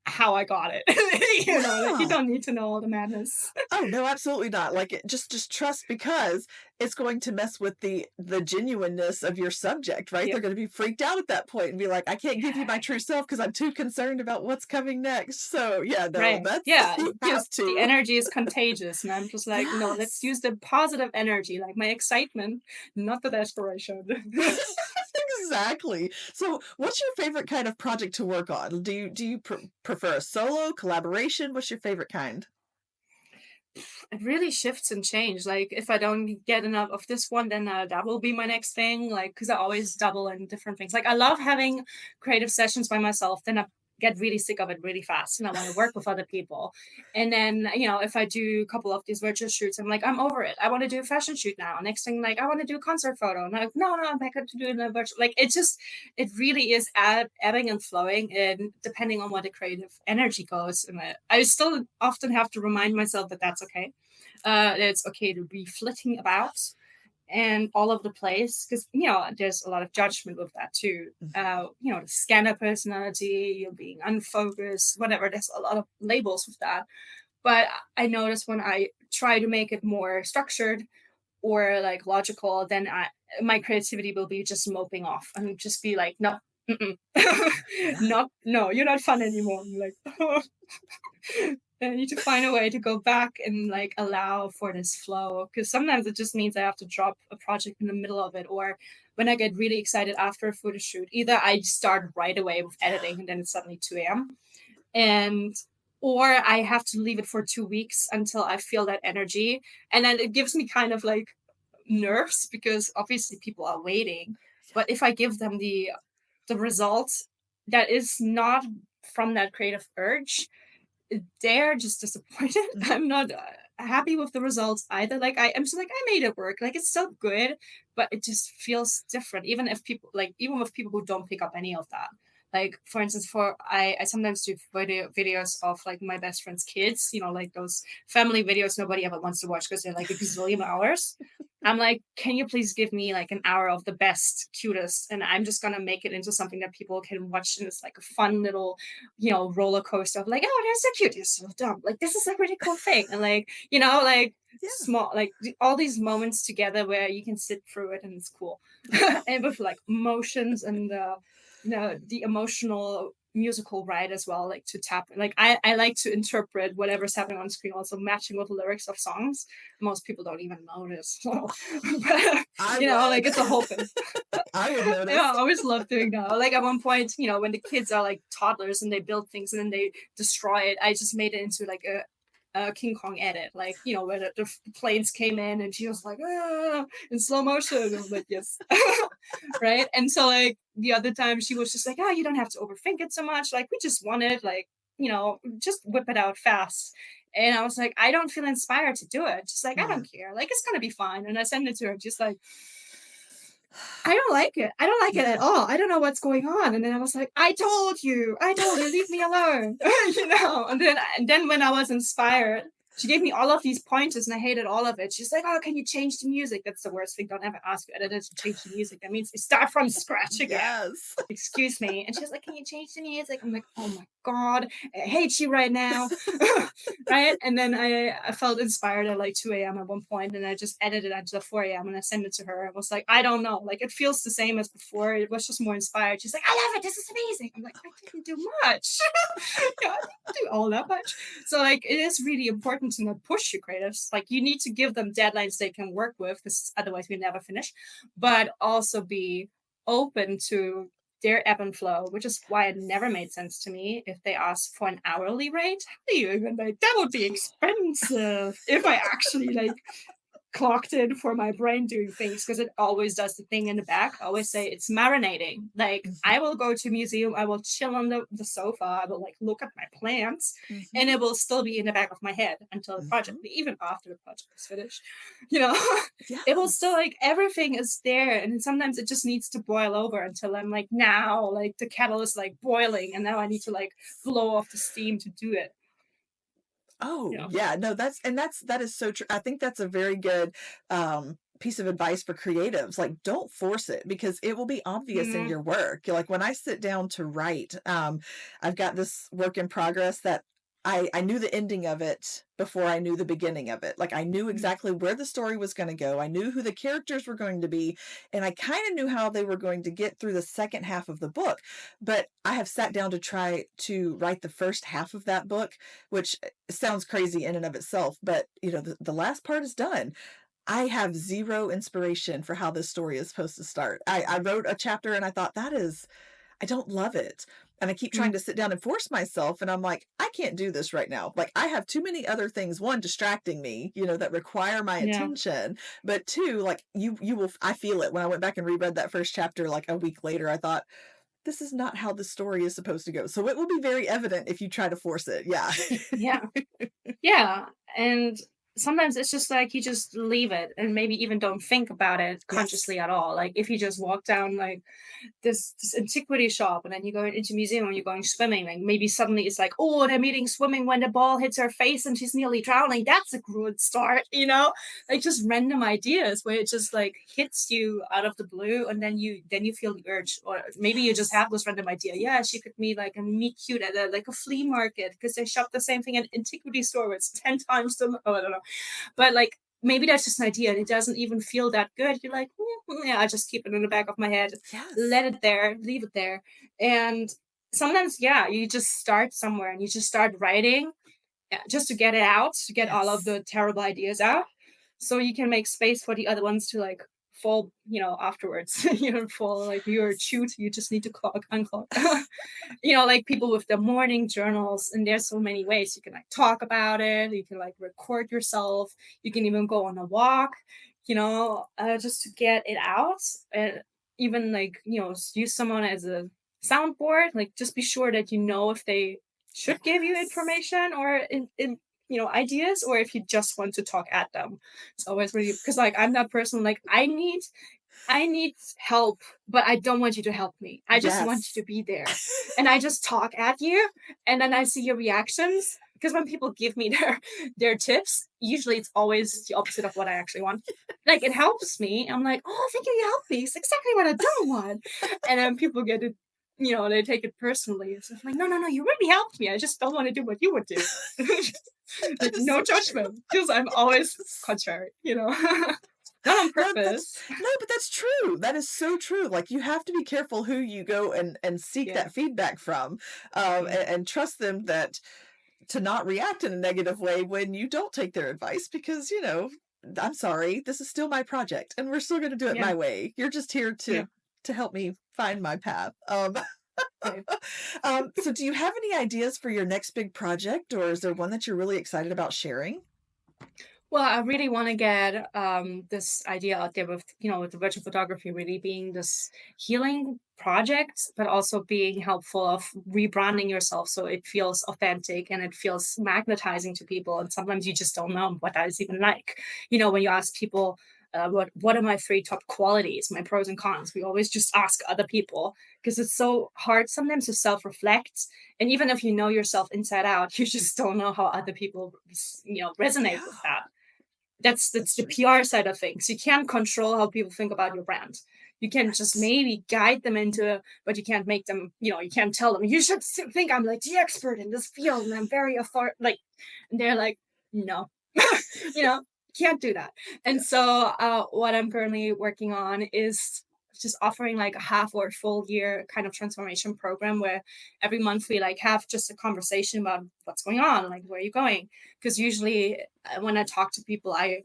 [SPEAKER 2] how I got it. Like you
[SPEAKER 1] Yeah.
[SPEAKER 2] don't need to know all the madness.
[SPEAKER 1] Oh, no, absolutely not. Like, just trust, because it's going to mess with the genuineness of your subject, right?
[SPEAKER 2] Yeah,
[SPEAKER 1] They're gonna be freaked out at that point and be like, "I can't give you my true self because 'cause I'm too concerned about what's coming next." So, yeah, no,
[SPEAKER 2] right.
[SPEAKER 1] that's
[SPEAKER 2] Yeah,
[SPEAKER 1] you have
[SPEAKER 2] because the
[SPEAKER 1] to.
[SPEAKER 2] energy is contagious, and I'm just like, no, let's
[SPEAKER 1] Yes.
[SPEAKER 2] use the positive energy, like my excitement, not the desperation.
[SPEAKER 1] Exactly. So, what's your favorite kind of project to work on? Do you prefer a solo, collaboration? What's your favorite kind?
[SPEAKER 2] It really shifts and change. Like if I don't get enough of this one, then that will be my next thing. Like because I always double in different things. Like I love having creative sessions by myself. Then I get really sick of it really fast, and I want to work with other people. And then if I do a couple of these virtual shoots, I'm like, I'm over it. I want to do a fashion shoot now. Next thing, like I want to do a concert photo. And I'm like, no, I'm back up to doing a virtual. Like it really is ebbing and flowing, and depending on where the creative energy goes. And I still often have to remind myself that that's okay. It's okay to be flitting about and all over the place, because there's a lot of judgment with that too. The scanner personality, you're being unfocused, whatever. There's a lot of labels with that. But I notice when I try to make it more structured or like logical, then my creativity will be just moping off and just be like, no, mm-mm.
[SPEAKER 1] Yeah.
[SPEAKER 2] Not, no, you're not fun anymore. I'm like, I need to find a way to go back and like allow for this flow, because sometimes it just means I have to drop a project in the middle of it, or when I get really excited after a photo shoot, either I start right away with editing and then it's suddenly 2 a.m. and or I have to leave it for 2 weeks until I feel that energy. And then it gives me kind of like nerves because obviously people are waiting. But if I give them the results that is not from that creative urge, they're just disappointed.
[SPEAKER 1] Mhm.
[SPEAKER 2] I'm not happy with the results either. Like I'm just like I made it work. Like it's still good, but it just feels different. Even if people like even with people who don't pick up any of that. Like for instance, for I sometimes do videos of like my best friend's kids. You know, like those family videos nobody ever wants to watch because they're like a gazillion hours. I'm like, can you please give me like an hour of the best, cutest, and I'm just gonna make it into something that people can watch, and it's like a fun little roller coaster of like, oh, they're so cute, you're so dumb. Like, this is a really cool thing. And like, like
[SPEAKER 1] Yeah.
[SPEAKER 2] small, like all these moments together where you can sit through it and it's cool. And with like emotions and, the emotional musical ride as well, like to tap, like I like to interpret whatever's happening on screen, also matching with lyrics of songs. Most people don't even notice. So, but,
[SPEAKER 1] I
[SPEAKER 2] like it's a
[SPEAKER 1] would.
[SPEAKER 2] whole thing.
[SPEAKER 1] I would
[SPEAKER 2] Yeah,
[SPEAKER 1] notice.
[SPEAKER 2] I always love doing that. Like at one point, when the kids are like toddlers and they build things and then they destroy it, I just made it into like a King Kong edit, like where the planes came in and she was like in slow motion. I was like, yes, right. And so like the other time she was just like, oh, you don't have to overthink it so much. Like we just want it, like just whip it out fast. And I was like, I don't feel inspired to do it. Just like I
[SPEAKER 1] Yeah.
[SPEAKER 2] don't care. Like it's gonna be fine. And I sent it to her, just like I don't like it. I don't like it at
[SPEAKER 1] Yeah.
[SPEAKER 2] all. I don't know what's going on. And then I was like, I told you, leave me alone. And then when I was inspired, she gave me all of these pointers and I hated all of it. She's like, oh, can you change the music? That's the worst thing. Don't ever ask your editor to change the music. That means you start from scratch again.
[SPEAKER 1] Yes.
[SPEAKER 2] Excuse me. And she's like, can you change the music? I'm like, oh my God, I hate you right now. Right. And then I felt inspired at like 2 a.m. at one point and I just edited it until 4 a.m. and I sent it to her. I was like, I don't know. Like it feels the same as before. It was just more inspired. She's like, I love it. This is amazing. I'm like, I didn't do much. I didn't do all that much. So like it is really important to not push your creatives. Like you need to give them deadlines they can work with because otherwise we never finish. But also be open to their ebb and flow, which is why it never made sense to me if they asked for an hourly rate. How do you even like that would be expensive if I actually like clocked in for my brain doing things because it always does the thing in the back. I always say it's marinating. Like
[SPEAKER 1] Mhm.
[SPEAKER 2] I will go to a museum, I will chill on the sofa, I will like look at my plants, and
[SPEAKER 1] Mhm.
[SPEAKER 2] it will still be in the back of my head until the project,
[SPEAKER 1] Mhm.
[SPEAKER 2] even after the project is finished. You know, it will still
[SPEAKER 1] Yes.
[SPEAKER 2] like everything is there. And sometimes it just needs to boil over until I'm like, now like the kettle is like boiling and now I need to like blow off the steam to do it. You
[SPEAKER 1] Oh,
[SPEAKER 2] know.
[SPEAKER 1] yeah. No, that is so true. I think that's a very good piece of advice for creatives. Like, don't force it because it will be obvious in
[SPEAKER 2] Mm,
[SPEAKER 1] your work. Like when I sit down to write, I've got this work in progress that I knew the ending of it before I knew the beginning of it. Like I knew
[SPEAKER 2] mm,
[SPEAKER 1] exactly where the story was going to go. I knew who the characters were going to be, and I kind of knew how they were going to get through the second half of the book. But I have sat down to try to write the first half of that book, which sounds crazy in and of itself, but the last part is done. I have zero inspiration for how this story is supposed to start. I wrote a chapter and I thought I don't love it. And I keep trying
[SPEAKER 2] mm.
[SPEAKER 1] to sit down and force myself. And I'm like, I can't do this right now. Like I have too many other things, one, distracting me, that require my
[SPEAKER 2] Yeah.
[SPEAKER 1] attention. But two, like you will, I feel it. When I went back and reread that first chapter, like a week later, I thought, this is not how the story is supposed to go. So it will be very evident if you try to force it. Yeah.
[SPEAKER 2] Yeah. Yeah. And sometimes it's just like you just leave it and maybe even don't think about it
[SPEAKER 1] Yes.
[SPEAKER 2] consciously at all. Like if you just walk down like this antiquity shop and then you go into museum and you're going swimming, like maybe suddenly it's like, oh, they're meeting swimming when the ball hits her face and she's nearly drowning. That's a good start, you know? Like just random ideas where it just like hits you out of the blue and then you feel the urge. Or maybe you just
[SPEAKER 1] Yes.
[SPEAKER 2] have this random idea. Yeah, she could meet like a meet cute at like a flea market because they shop the same thing at antiquity store where it's 10 times the oh, I don't know. But like maybe that's just an idea and it doesn't even feel that good. You're like, yeah, I just keep it in the back of my head,
[SPEAKER 1] Yes.
[SPEAKER 2] let it there, leave it there. And sometimes, yeah, you just start somewhere and you just start writing just to get it out, to get all of
[SPEAKER 1] Yes.
[SPEAKER 2] the terrible ideas out. So you can make space for the other ones to like fall, afterwards. Fall like you're chewed, you just need to clog, unclog. Like people with the morning journals, and there's so many ways you can like talk about it, you can like record yourself, you can even go on a walk, just to get it out. And even like, use someone as a soundboard, like just be sure that you know if they should give you
[SPEAKER 1] Yes.
[SPEAKER 2] information or ideas, or if you just want to talk at them. It's always really, because like I'm that person, like I need help, but I don't want you to help me. I just want you
[SPEAKER 1] Yes.
[SPEAKER 2] to be there. And I just talk at you and then I see your reactions. Because when people give me their tips, usually it's always the opposite of what I actually want. Like it helps me. I'm like, oh, thank you, you helped me. It's exactly what I don't want. And then people get it, they take it personally. It's just like, no, no, no, you really helped me. I just don't want to do what you would do.
[SPEAKER 1] That
[SPEAKER 2] Like
[SPEAKER 1] is
[SPEAKER 2] no
[SPEAKER 1] so true.
[SPEAKER 2] judgment. Because I'm always
[SPEAKER 1] Yes.
[SPEAKER 2] contrary. Not on
[SPEAKER 1] No, that's
[SPEAKER 2] purpose.
[SPEAKER 1] no, but that's true. That is so true. Like, you have to be careful who you go and seek
[SPEAKER 2] Yeah.
[SPEAKER 1] that feedback from,
[SPEAKER 2] Yeah.
[SPEAKER 1] and trust them that to not react in a negative way when you don't take their advice because, I'm sorry, this is still my project and we're still gonna do it
[SPEAKER 2] Yeah.
[SPEAKER 1] my way. You're just here
[SPEAKER 2] Yeah.
[SPEAKER 1] to help me find my path.
[SPEAKER 2] Right.
[SPEAKER 1] So do you have any ideas for your next big project, or is there one that you're really excited about sharing?
[SPEAKER 2] Well, I really want to get this idea out there with the virtual photography really being this healing project, but also being helpful of rebranding yourself so it feels authentic and it feels magnetizing to people. And sometimes you just don't know what that is even like. When you ask people, what are my three top qualities, my pros and cons? We always just ask other people because it's so hard sometimes to self reflect. And even if you know yourself inside out, you just don't know how other people, resonate
[SPEAKER 1] Yeah,
[SPEAKER 2] with that. That's
[SPEAKER 1] that's
[SPEAKER 2] the
[SPEAKER 1] true.
[SPEAKER 2] PR side of things. You can't control how people think about your brand. You can just
[SPEAKER 1] Right.
[SPEAKER 2] maybe guide them into it, but you can't make them, you can't tell them, you should think I'm like the expert in this field and I'm very like, and they're like, no, you know, can't do that. And
[SPEAKER 1] Yeah.
[SPEAKER 2] so, what I'm currently working on is just offering like a half or full year kind of transformation program where every month we like have just a conversation about what's going on, like where are you going? Because usually when I talk to people, I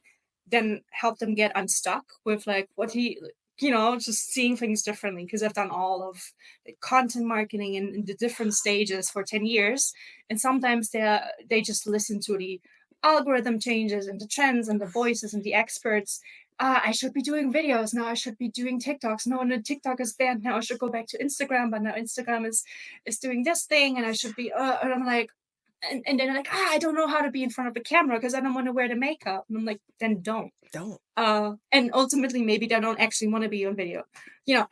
[SPEAKER 2] then help them get unstuck with like what he, just seeing things differently because I've done all of the content marketing in the different stages for 10 years. And sometimes they just listen to the algorithm changes and the trends and the voices and the experts. I should be doing videos now. I should be doing TikToks. No, no, TikTok is banned now. I should go back to Instagram, but now Instagram is doing this thing, and I should be. And I'm like, and then they're like, I don't know how to be in front of the camera because I don't want to wear the makeup. And I'm like, then don't.
[SPEAKER 1] Don't.
[SPEAKER 2] And ultimately, maybe they don't actually want to be on video,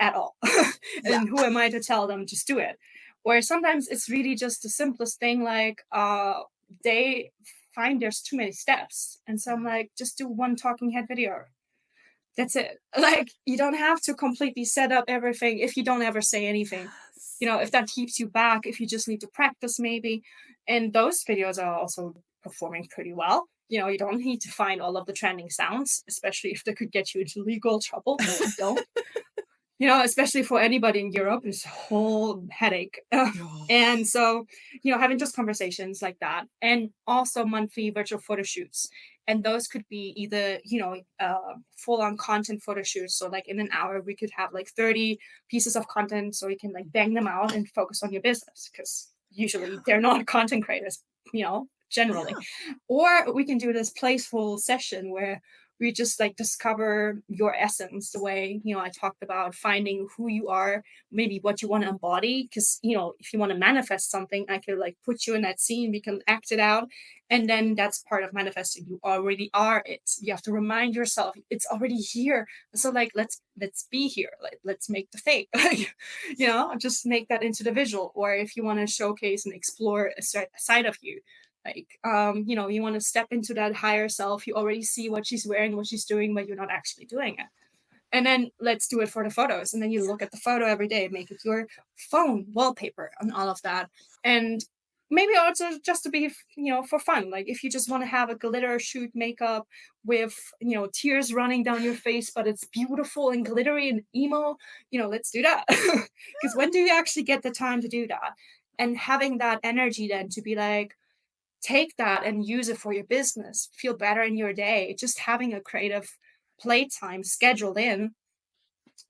[SPEAKER 2] at all.
[SPEAKER 1] Yeah.
[SPEAKER 2] And who am I to tell them just do it? Or sometimes it's really just the simplest thing, like they find there's too many steps, and so I'm like, just do one talking head video. That's it. Like you don't have to completely set up everything if you don't ever say anything.
[SPEAKER 1] Yes.
[SPEAKER 2] If that keeps you back, if you just need to practice maybe. And those videos are also performing pretty well. You don't need to find all of the trending sounds, especially if they could get you into legal trouble. Don't. Especially for anybody in Europe, it's a whole headache.
[SPEAKER 1] Oh,
[SPEAKER 2] And so, having just conversations like that, and also monthly virtual photo shoots. And those could be either, full on content photo shoots. So, like in an hour, we could have like 30 pieces of content so you can like bang them out and focus on your business because usually
[SPEAKER 1] yeah.
[SPEAKER 2] they're not content creators, generally.
[SPEAKER 1] Yeah.
[SPEAKER 2] Or we can do this playful session where we just like discover your essence, the way, I talked about finding who you are, maybe what you want to embody. Because, if you want to manifest something, I could like put you in that scene, we can act it out. And then that's part of manifesting. You already are it. You have to remind yourself it's already here. So like let's be here. Like let's make the thing. Like, just make that into the visual. Or if you want to showcase and explore a side of you, like you want to step into that higher self, you already see what she's wearing, what she's doing, but you're not actually doing it. And then let's do it for the photos, and then you look at the photo every day, make it your phone wallpaper and all of that. And maybe also just to be, for fun, like if you just want to have a glitter shoot makeup with, tears running down your face, but it's beautiful and glittery and emo, let's do that. Because when do you actually get the time to do that? And having that energy then to be like, take that and use it for your business, feel better in your day. Just having a creative playtime scheduled in,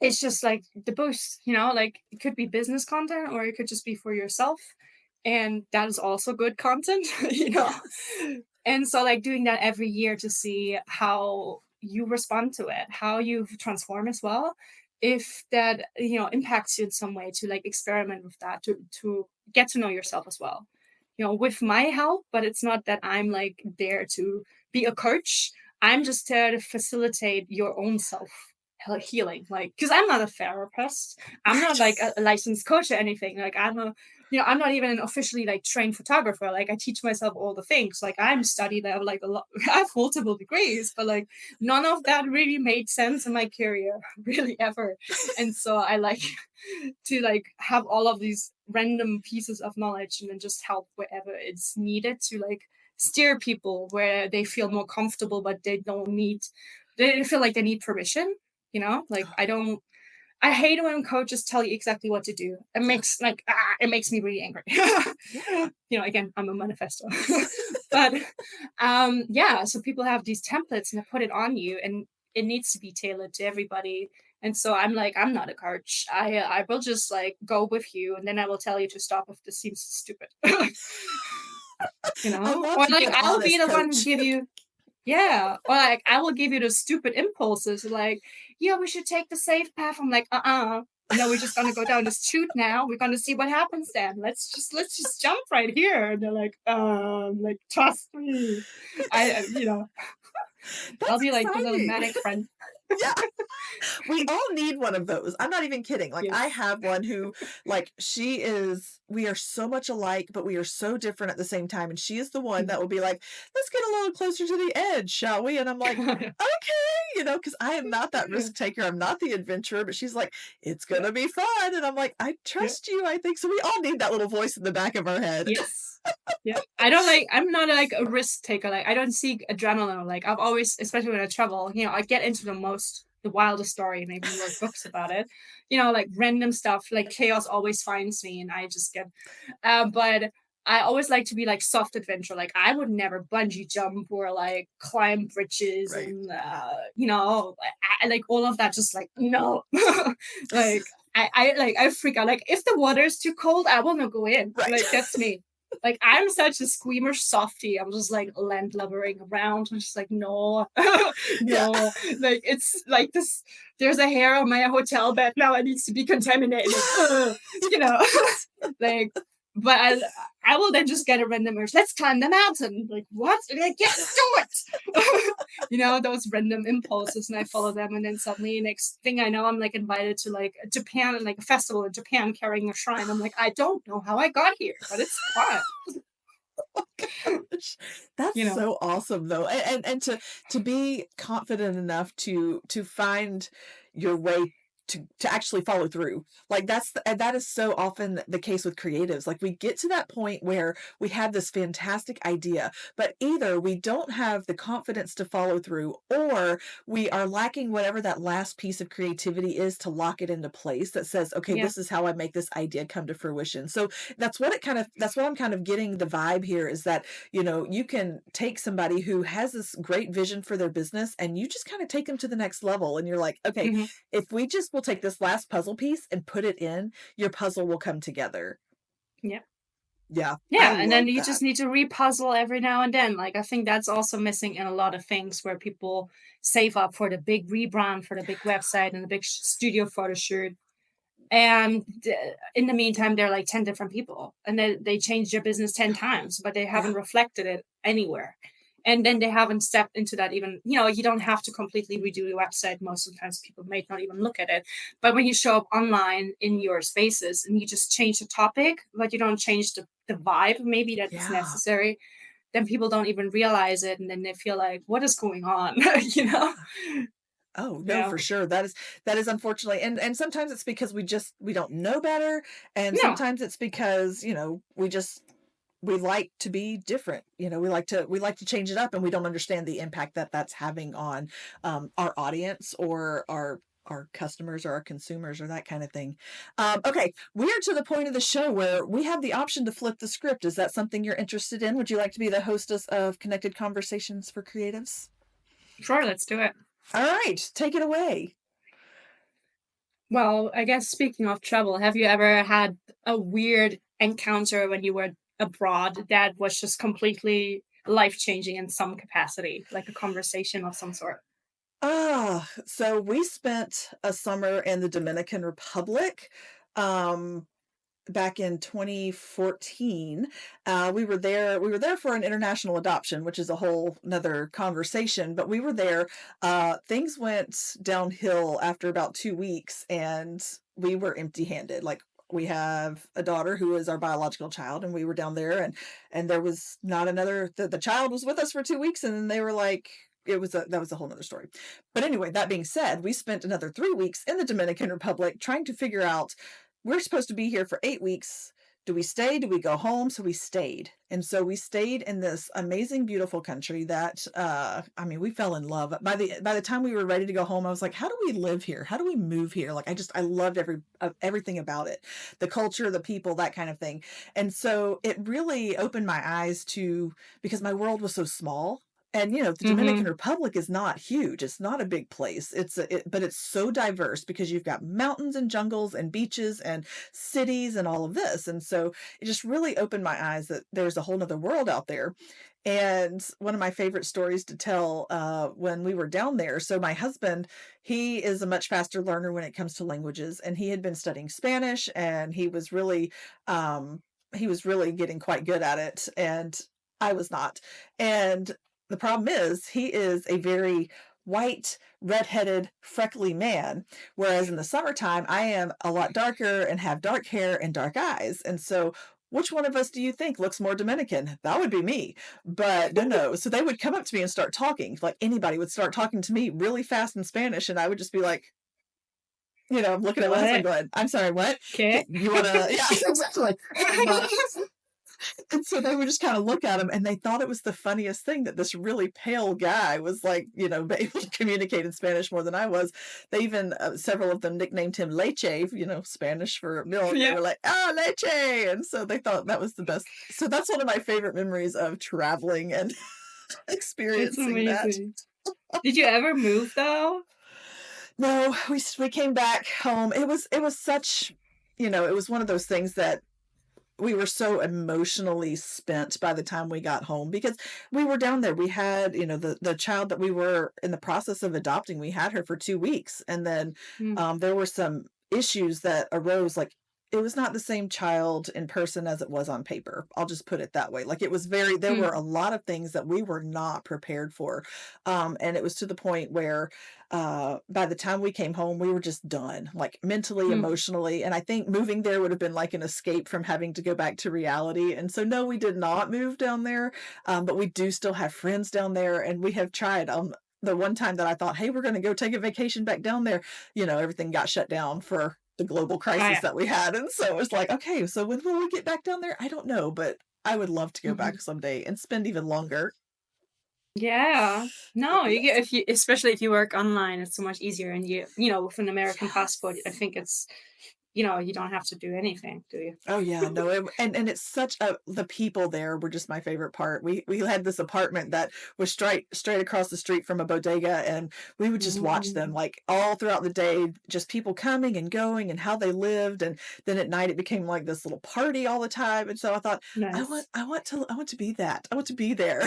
[SPEAKER 2] it's just like the boost, like it could be business content or it could just be for yourself. And that is also good content, And so like doing that every year to see how you respond to it, how you transform as well. If that, impacts you in some way, to like experiment with that, to get to know yourself as well, with my help. But it's not that I'm like there to be a coach. I'm just there to facilitate your own self healing. Like, because I'm not a therapist, I'm not like a licensed coach or anything. Like, I'm not even an officially like trained photographer. Like, I teach myself all the things. Like, I'm studied, I have like a lot, I have multiple degrees, but like none of that really made sense in my career, really ever. And so I like to like have all of these random pieces of knowledge and then just help wherever it's needed to like steer people where they feel more comfortable, but they don't feel like they need permission. Like I hate when coaches tell you exactly what to do. It makes me really angry. Again, I'm a manifesto. But yeah, so people have these templates and they put it on you, and it needs to be tailored to everybody. And so I'm like, I'm not a coach. I will just like go with you, and then I will tell you to stop if this seems stupid.
[SPEAKER 1] I love
[SPEAKER 2] Or
[SPEAKER 1] to be
[SPEAKER 2] like
[SPEAKER 1] an
[SPEAKER 2] I'll be
[SPEAKER 1] honest
[SPEAKER 2] the one who
[SPEAKER 1] coach.
[SPEAKER 2] give you, yeah, or like I will give you the stupid impulses, like, yeah, we should take the safe path. I'm like, no, we're just gonna go down this chute now. We're gonna see what happens then. Let's just jump right here. And they're like trust me. I'll
[SPEAKER 1] That's
[SPEAKER 2] be like the little
[SPEAKER 1] exciting.
[SPEAKER 2] manic friend.
[SPEAKER 1] Yeah. We all need one of those. I'm not even kidding. Like, I
[SPEAKER 2] Yes.
[SPEAKER 1] have one who, like, we are so much alike, but we are so different at the same time. And she is the one that will be like, let's get a little closer to the edge, shall we? And I'm like, okay, because I am not that risk taker. I'm not the adventurer, but she's like, it's going
[SPEAKER 2] Yeah.
[SPEAKER 1] to be fun. And I'm like, I
[SPEAKER 2] Yeah.
[SPEAKER 1] trust you, I think. So we all need that little voice in the back of our head.
[SPEAKER 2] Yes. Yeah. I'm not like a risk taker. Like I don't seek adrenaline. Like I've always, especially when I travel, I get into the wildest story and even wrote books about it. Like random stuff, like chaos always finds me and I just get, but I always like to be like soft adventure. Like I would never bungee jump or like climb bridges
[SPEAKER 1] Right.
[SPEAKER 2] and, like all of that, just like, no, like, I freak out. Like if the water is too cold, I will not go in.
[SPEAKER 1] Right.
[SPEAKER 2] Like that's me. Like I'm such a squeamish softie. I'm just like landlubbering around. I'm just like, no,
[SPEAKER 1] Yeah.
[SPEAKER 2] no. Like it's like this. There's a hair on my hotel bed now. It needs to be contaminated. You know, like. But I will then just get a random urge. Let's climb the mountain. Like what? Like yes, do it. Those random impulses, and I follow them. And then suddenly, next thing I know, I'm like invited to like Japan and like a festival in Japan carrying a shrine. I'm like, I don't know how I got here, but it's fun.
[SPEAKER 1] Gosh, that's
[SPEAKER 2] You know.
[SPEAKER 1] so awesome though. And to be confident enough to find your way to actually follow through. Like and that is so often the case with creatives. Like we get to that point where we have this fantastic idea, but either we don't have the confidence to follow through, or we are lacking whatever that last piece of creativity is to lock it into place that says, okay,
[SPEAKER 2] Yeah.
[SPEAKER 1] this is how I make this idea come to fruition. So that's what I'm kind of getting the vibe here, is that, you can take somebody who has this great vision for their business and you just kind of take them to the next level. And you're like, okay,
[SPEAKER 2] Hmm.
[SPEAKER 1] if we just will take this last puzzle piece and put it in, your puzzle will come together.
[SPEAKER 2] Yeah.
[SPEAKER 1] Yeah, I
[SPEAKER 2] Yeah, and then
[SPEAKER 1] love
[SPEAKER 2] you
[SPEAKER 1] that.
[SPEAKER 2] just need to repuzzle every now and then. Like, I think that's also missing in a lot of things where people save up for the big rebrand, for the big website, and the big studio photo shoot. And in the meantime, they're like 10 different people and they changed their business 10 times, but they haven't
[SPEAKER 1] Yeah.
[SPEAKER 2] reflected it anywhere. And then they haven't stepped into that even, you don't have to completely redo the website. Most of the times people might not even look at it. But when you show up online in your spaces and you just change the topic, but you don't change the vibe, maybe that is
[SPEAKER 1] Yeah.
[SPEAKER 2] necessary, then people don't even realize it. And then they feel like, what is going on?
[SPEAKER 1] Yeah. Oh, no,
[SPEAKER 2] Yeah.
[SPEAKER 1] for sure. That is unfortunately, and sometimes it's because we don't know better, and
[SPEAKER 2] No.
[SPEAKER 1] sometimes it's because, we like to be different. We like to change it up, and we don't understand the impact that that's having on our audience or our customers or our consumers or that kind of thing. Okay, we are to the point of the show where we have the option to flip the script. Is that something you're interested in? Would you like to be the hostess of Connected Conversations for Creatives?
[SPEAKER 2] Sure, let's do it.
[SPEAKER 1] All right, take it away.
[SPEAKER 2] Well, I guess speaking of travel, have you ever had a weird encounter when you were abroad that was just completely life changing in some capacity, like a conversation of some sort?
[SPEAKER 1] So we spent a summer in the Dominican Republic. Um, Back in 2014. We were there for an international adoption, which is a whole another conversation, but we were there. Things went downhill after about 2 weeks, and we were empty-handed. Like, we have a daughter who is our biological child, and we were down there, and there was not another the child was with us for 2 weeks, and then they were like, that was a whole nother story. But anyway, that being said, we spent another 3 weeks in the Dominican Republic trying to figure out, we're supposed to be here for 8 weeks. Do we stay? Do we go home? So we stayed. And so we stayed in this amazing, beautiful country that, we fell in love. By the time we were ready to go home, I was like, how do we live here? How do we move here? Like, I loved everything about it, the culture, the people, that kind of thing. And so it really opened my eyes to, because my world was so small. And the Dominican
[SPEAKER 2] Mm-hmm.
[SPEAKER 1] Republic is not huge. It's not a big place. But it's so diverse because you've got mountains and jungles and beaches and cities and all of this. And so it just really opened my eyes that there's a whole nother world out there. And one of my favorite stories to tell, when we were down there. So my husband, he is a much faster learner when it comes to languages, and he had been studying Spanish, and um, he was really getting quite good at it, and I was not. And the problem is, he is a very white, redheaded, freckly man, whereas in the summertime, I am a lot darker and have dark hair and dark eyes. And so, which one of us do you think looks more Dominican? That would be me. But no, no. So they would come up to me and start talking. Like, anybody would start talking to me really fast in Spanish, and I would just be like, I'm looking at my husband
[SPEAKER 2] What?
[SPEAKER 1] going, "I'm sorry, what?
[SPEAKER 2] Okay.
[SPEAKER 1] You want to?" Yeah, exactly. And so they would just kind of look at him, and they thought it was the funniest thing that this really pale guy was, like, able to communicate in Spanish more than I was. They even, several of them nicknamed him Leche, Spanish for milk. They
[SPEAKER 2] Yeah,
[SPEAKER 1] were like, "Oh, Leche." And so they thought that was the best. So that's one of my favorite memories of traveling and
[SPEAKER 2] that's
[SPEAKER 1] experiencing that.
[SPEAKER 2] amazing. Did you ever move though?
[SPEAKER 1] No, we came back home. It was such, it was one of those things that we were so emotionally spent by the time we got home, because we were down there. We had, the child that we were in the process of adopting. We had her for 2 weeks, and then
[SPEAKER 2] Mm,
[SPEAKER 1] there were some issues that arose. Like, it was not the same child in person as it was on paper. I'll just put it that way. Like, there were
[SPEAKER 2] mm,
[SPEAKER 1] a lot of things that we were not prepared for. And it was to the point where, by the time we came home, we were just done, like, mentally,
[SPEAKER 2] mm.
[SPEAKER 1] emotionally. And I think moving there would have been like an escape from having to go back to reality. And so, no, we did not move down there. But we do still have friends down there, and we have tried. The one time that I thought, hey, we're going to go take a vacation back down there, everything got shut down for the global
[SPEAKER 2] Oh
[SPEAKER 1] crisis
[SPEAKER 2] yeah.
[SPEAKER 1] that we had. And so it was like, okay, so when will we get back down there? I don't know, but I would love to go
[SPEAKER 2] Mhm.
[SPEAKER 1] back someday and spend even longer.
[SPEAKER 2] Yeah.
[SPEAKER 1] But
[SPEAKER 2] No, you get
[SPEAKER 1] yes.
[SPEAKER 2] if you especially if you work online, it's so much easier and with an American passport, I
[SPEAKER 1] Yes.
[SPEAKER 2] think it's you don't have to do anything, do you?
[SPEAKER 1] Oh yeah, no, and it's such a the people there were just my favorite part. We had this apartment that was straight across the street from a bodega, and we would just watch them
[SPEAKER 2] Mm,
[SPEAKER 1] like all throughout the day, just people coming and going and how they lived, and then at night it became like this little party all the time. And so I thought,
[SPEAKER 2] nice.
[SPEAKER 1] I want to be that. I want to be there.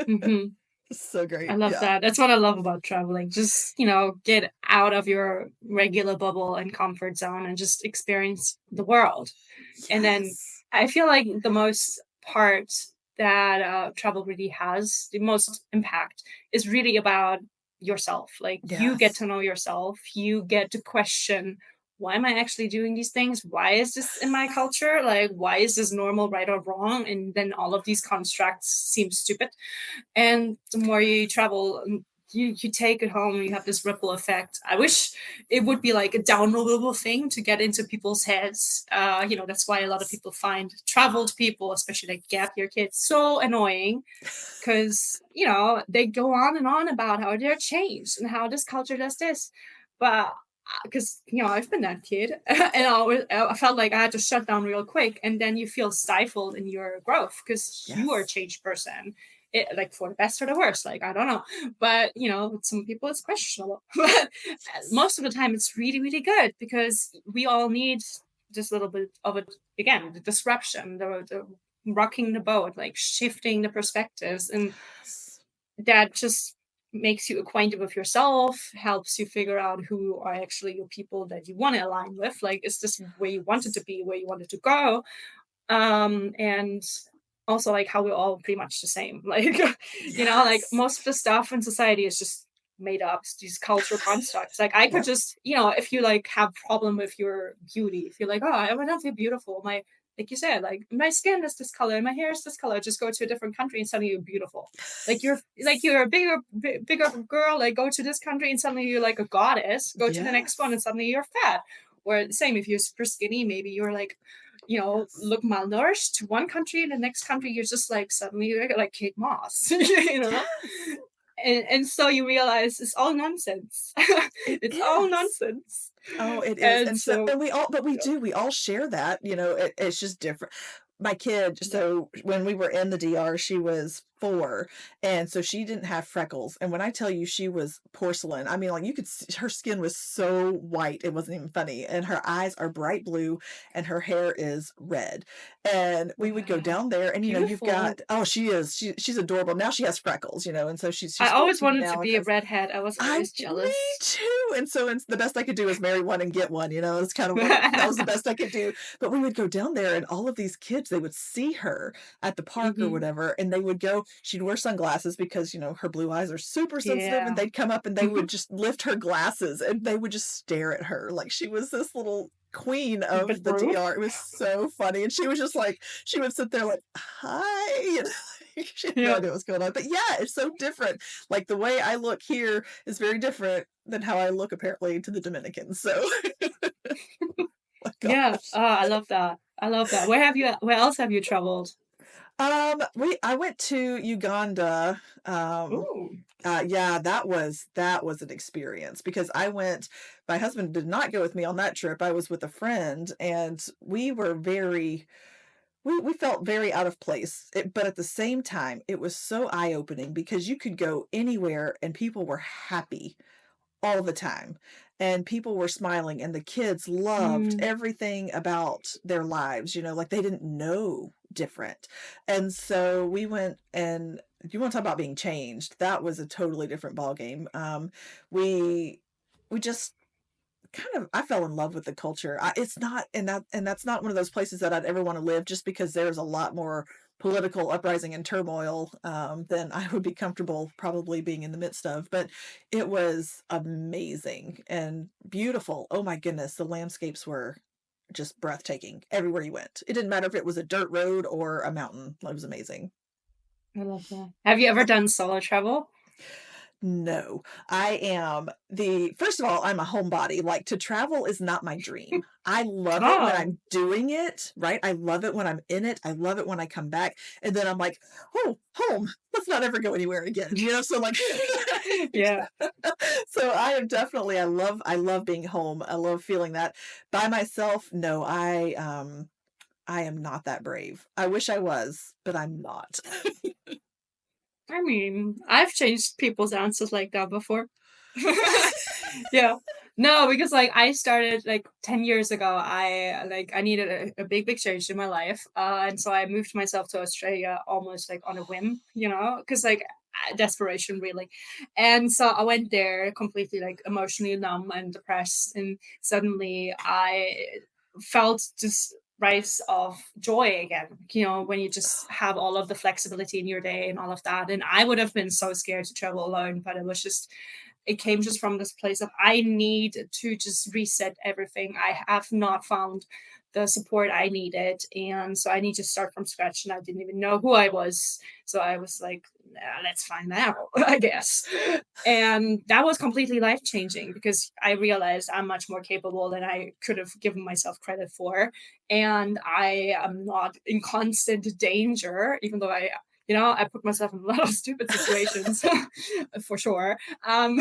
[SPEAKER 2] Hmm.
[SPEAKER 1] It's so
[SPEAKER 2] I
[SPEAKER 1] great.
[SPEAKER 2] love
[SPEAKER 1] Yeah.
[SPEAKER 2] that. That's what I love about traveling. Just, get out of your regular bubble and comfort zone and just experience the world. And then
[SPEAKER 1] Yes.
[SPEAKER 2] I feel like the most part that travel really has, the most impact, is really about yourself. Like you get
[SPEAKER 1] Yes.
[SPEAKER 2] to know yourself, you get to question, why am I actually doing these things? Why is this in my culture? Like, why is this normal, right or wrong? And then all of these constructs seem stupid. And the more you travel, you take it home, you have this ripple effect. I wish it would be like a downloadable thing to get into people's heads. That's why a lot of people find traveled people, especially like gap year kids, so annoying because they go on and on about how they're changed and how this culture does this. But because I've been that kid, and I felt like I had to shut down real quick, and then you feel stifled in your growth because you are a
[SPEAKER 1] Yes.
[SPEAKER 2] changed person. Like for the best or the worst, like I don't know, but with some people it's questionable. But
[SPEAKER 1] Yes.
[SPEAKER 2] most of the time it's really really good because we all need just a little bit of it, again, the disruption, the rocking the boat, like shifting the perspectives. And
[SPEAKER 1] Yes.
[SPEAKER 2] that just makes you acquainted with yourself, helps you figure out who are actually your people that you want to align with. Like, is this where you wanted to be, where you wanted to go? And also like how we're all pretty much the same. Like, like
[SPEAKER 1] Yes.
[SPEAKER 2] most of the stuff in society is just made up, these cultural constructs. Like I could
[SPEAKER 1] Yep.
[SPEAKER 2] just, if you like have problem with your beauty, if you're like, oh, I want to feel beautiful, my, like you said, like my skin is this color, my hair is this color, just go to a different country and suddenly you're beautiful. Like you're a bigger girl, like go to this country and suddenly you're like a goddess, go to the next one
[SPEAKER 1] Yes.
[SPEAKER 2] and suddenly you're fat. Or same, if you're super skinny, maybe you're like,
[SPEAKER 1] Yes.
[SPEAKER 2] look malnourished to one country, and the next country you're just like suddenly you're like Kate Moss, you know?
[SPEAKER 1] Yes.
[SPEAKER 2] And so you realize it's all nonsense.
[SPEAKER 1] It
[SPEAKER 2] It's all
[SPEAKER 1] is.
[SPEAKER 2] nonsense.
[SPEAKER 1] Oh, it is,
[SPEAKER 2] And
[SPEAKER 1] and so
[SPEAKER 2] so,
[SPEAKER 1] and we all but we
[SPEAKER 2] yeah.
[SPEAKER 1] do, we all share that, it's just different. My kid,
[SPEAKER 2] Yeah.
[SPEAKER 1] so when we were in the DR, she was 4, and so she didn't have freckles, and when I tell you she was porcelain, I mean, like, you could see her skin was so white, it wasn't even funny, and her eyes are bright blue, and her hair is red, and we would go
[SPEAKER 2] Wow.
[SPEAKER 1] down there, and, you've
[SPEAKER 2] Beautiful.
[SPEAKER 1] got oh, she's adorable. Now she has freckles, and so
[SPEAKER 2] I
[SPEAKER 1] she's
[SPEAKER 2] always
[SPEAKER 1] 14
[SPEAKER 2] wanted to
[SPEAKER 1] now and
[SPEAKER 2] be a
[SPEAKER 1] has
[SPEAKER 2] redhead. I was always
[SPEAKER 1] me
[SPEAKER 2] jealous.
[SPEAKER 1] too, and so it's the best I could do is marry one and get one, it's kind of what that was the best I could do, but we would go down there and all of these kids, they would see her at the park or
[SPEAKER 2] Hmm.
[SPEAKER 1] whatever, and they would go she'd wear sunglasses because, her blue eyes are super sensitive, and
[SPEAKER 2] Yeah.
[SPEAKER 1] they'd come up and they
[SPEAKER 2] Hmm.
[SPEAKER 1] would just lift her glasses, and they would just stare at her like she was this little queen
[SPEAKER 2] A bit
[SPEAKER 1] of the
[SPEAKER 2] rude.
[SPEAKER 1] DR. It was so funny, and she was just like she would sit there like, "Hi," she had no
[SPEAKER 2] Yeah.
[SPEAKER 1] idea what's going on, but yeah, it's so different. Like, the way I look here is very different than how I look apparently to the Dominicans, so my
[SPEAKER 2] Yeah.
[SPEAKER 1] gosh.
[SPEAKER 2] I love that. I love that. Where else have you traveled?
[SPEAKER 1] I went to Uganda,
[SPEAKER 2] Ooh.
[SPEAKER 1] yeah, that was an experience because my husband did not go with me on that trip, I was with a friend, and we felt very out of place, but at the same time, it was so eye-opening because you could go anywhere and people were happy all the time, and people were smiling, and the kids loved
[SPEAKER 2] Mm.
[SPEAKER 1] everything about their lives, like they didn't know different. And so we went, and you want to talk about being changed, that was a totally different ballgame. We we just kind of I fell in love with the culture. It's not and that's not one of those places that I'd ever want to live just because there's a lot more political uprising and turmoil than I would be comfortable probably being in the midst of. But it was amazing and beautiful. Oh my goodness, the landscapes were just breathtaking everywhere you went. It didn't matter if it was a dirt road or a mountain. It was amazing.
[SPEAKER 2] I love that. Have you ever done solo travel?
[SPEAKER 1] No, first of all, I'm a homebody. Like, to travel is not my dream. I love it when
[SPEAKER 2] Oh,
[SPEAKER 1] I'm doing it, right? I love it when I'm in it. I love it when I come back. And then I'm like, oh, home. Let's not ever go anywhere again. So like,
[SPEAKER 2] yeah.
[SPEAKER 1] so I am definitely, I love being home. I love feeling that. By myself, no, I am not that brave. I wish I was, but I'm not.
[SPEAKER 2] I mean, I've changed people's answers like that before. Yeah. No, because like I started like 10 years ago. I needed a big, big change in my life. And so I moved myself to Australia almost like on a whim, because like desperation really. And so I went there completely like emotionally numb and depressed. And suddenly I felt just rise of joy again, when you just have all of the flexibility in your day and all of that. And I would have been so scared to travel alone, but it came just from this place of I need to just reset everything. I have not found the support I needed. And so I need to start from scratch. And I didn't even know who I was. So I was like, "Nah, let's find out, I guess." And that was completely life changing because I realized I'm much more capable than I could have given myself credit for. And I am not in constant danger, even though I put myself in a lot of stupid situations for sure. Um,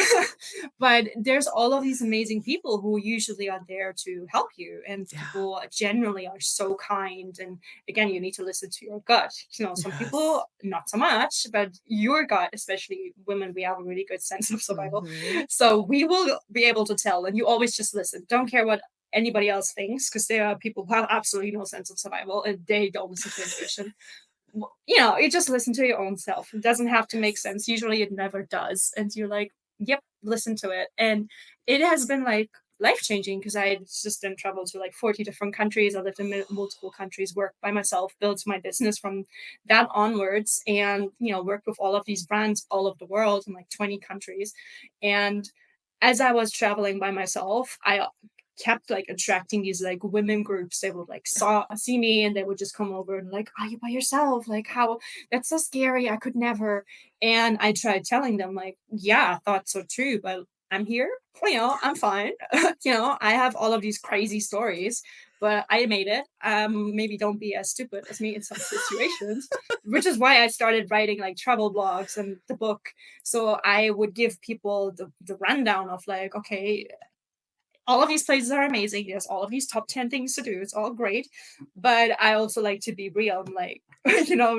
[SPEAKER 2] but there's all of these amazing people who usually are there to help you, and
[SPEAKER 1] Yeah.
[SPEAKER 2] people generally are so kind. And again, you need to listen to your gut. Some people
[SPEAKER 1] Yes.
[SPEAKER 2] not so much, but your gut, especially women, we have a really good sense of survival.
[SPEAKER 1] Hmm.
[SPEAKER 2] So we will be able to tell, and you always just listen. Don't care what anybody else thinks, because there are people who have absolutely no sense of survival and they don't listen to intuition. You just listen to your own self. It doesn't have to make
[SPEAKER 1] Yes.
[SPEAKER 2] sense. Usually it never does. And you're like, yep, listen to it. And it has been like life changing because I just then traveled to like 40 different countries. I lived in multiple countries, worked by myself, built my business from that onwards, and, worked with all of these brands all over the world in like 20 countries. And as I was traveling by myself, I kept like attracting these like women groups. They would like see me and they would just come over and like, are you by yourself? Like, how that's so scary. I could never. And I tried telling them, like, yeah, I thought so too, but I'm here. I'm fine. I have all of these crazy stories, but I made it. Maybe don't be as stupid as me in some situations, which is why I started writing like travel blogs and the book. So I would give people the rundown of like, okay, all of these places are amazing. There's all of these top 10 things to do. It's all great. But I also like to be real. I'm like,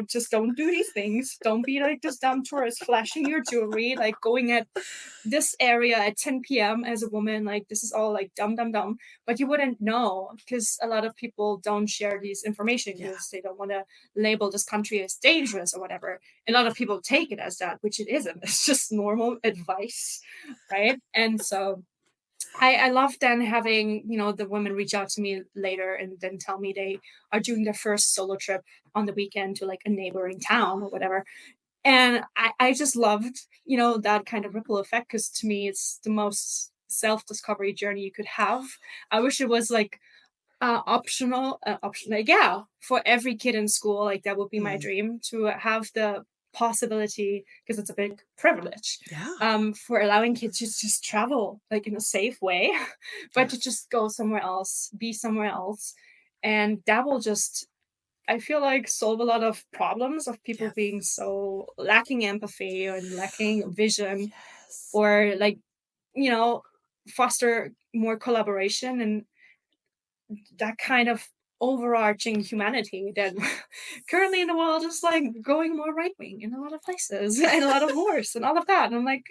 [SPEAKER 2] just don't do these things. Don't be like this dumb tourist flashing your jewelry, like going at this area at 10 p.m. as a woman. Like, this is all like dumb, dumb, dumb. But you wouldn't know because a lot of people don't share these information
[SPEAKER 1] Yeah.
[SPEAKER 2] because they don't want to label this country as dangerous or whatever. A lot of people take it as that, which it isn't. It's just normal advice. Right. And so I love then having, the women reach out to me later and then tell me they are doing their first solo trip on the weekend to like a neighboring town or whatever. And I just loved, that kind of ripple effect because to me, it's the most self discovery journey you could have. I wish it was like optional, like, yeah, for every kid in school, like that would be my
[SPEAKER 1] Mm.
[SPEAKER 2] dream to have the possibility, because it's a big privilege,
[SPEAKER 1] Yeah.
[SPEAKER 2] for allowing kids to just travel like in a safe way, but to
[SPEAKER 1] Yes.
[SPEAKER 2] just go somewhere else, be somewhere else. And that will just, I feel like, solve a lot of problems of people being
[SPEAKER 1] Yes.
[SPEAKER 2] so lacking empathy and lacking vision,
[SPEAKER 1] Yes.
[SPEAKER 2] or like, you know foster more collaboration and that kind of overarching humanity that currently in the world is like going more right wing in a lot of places and a lot of wars and all of that. And I'm like,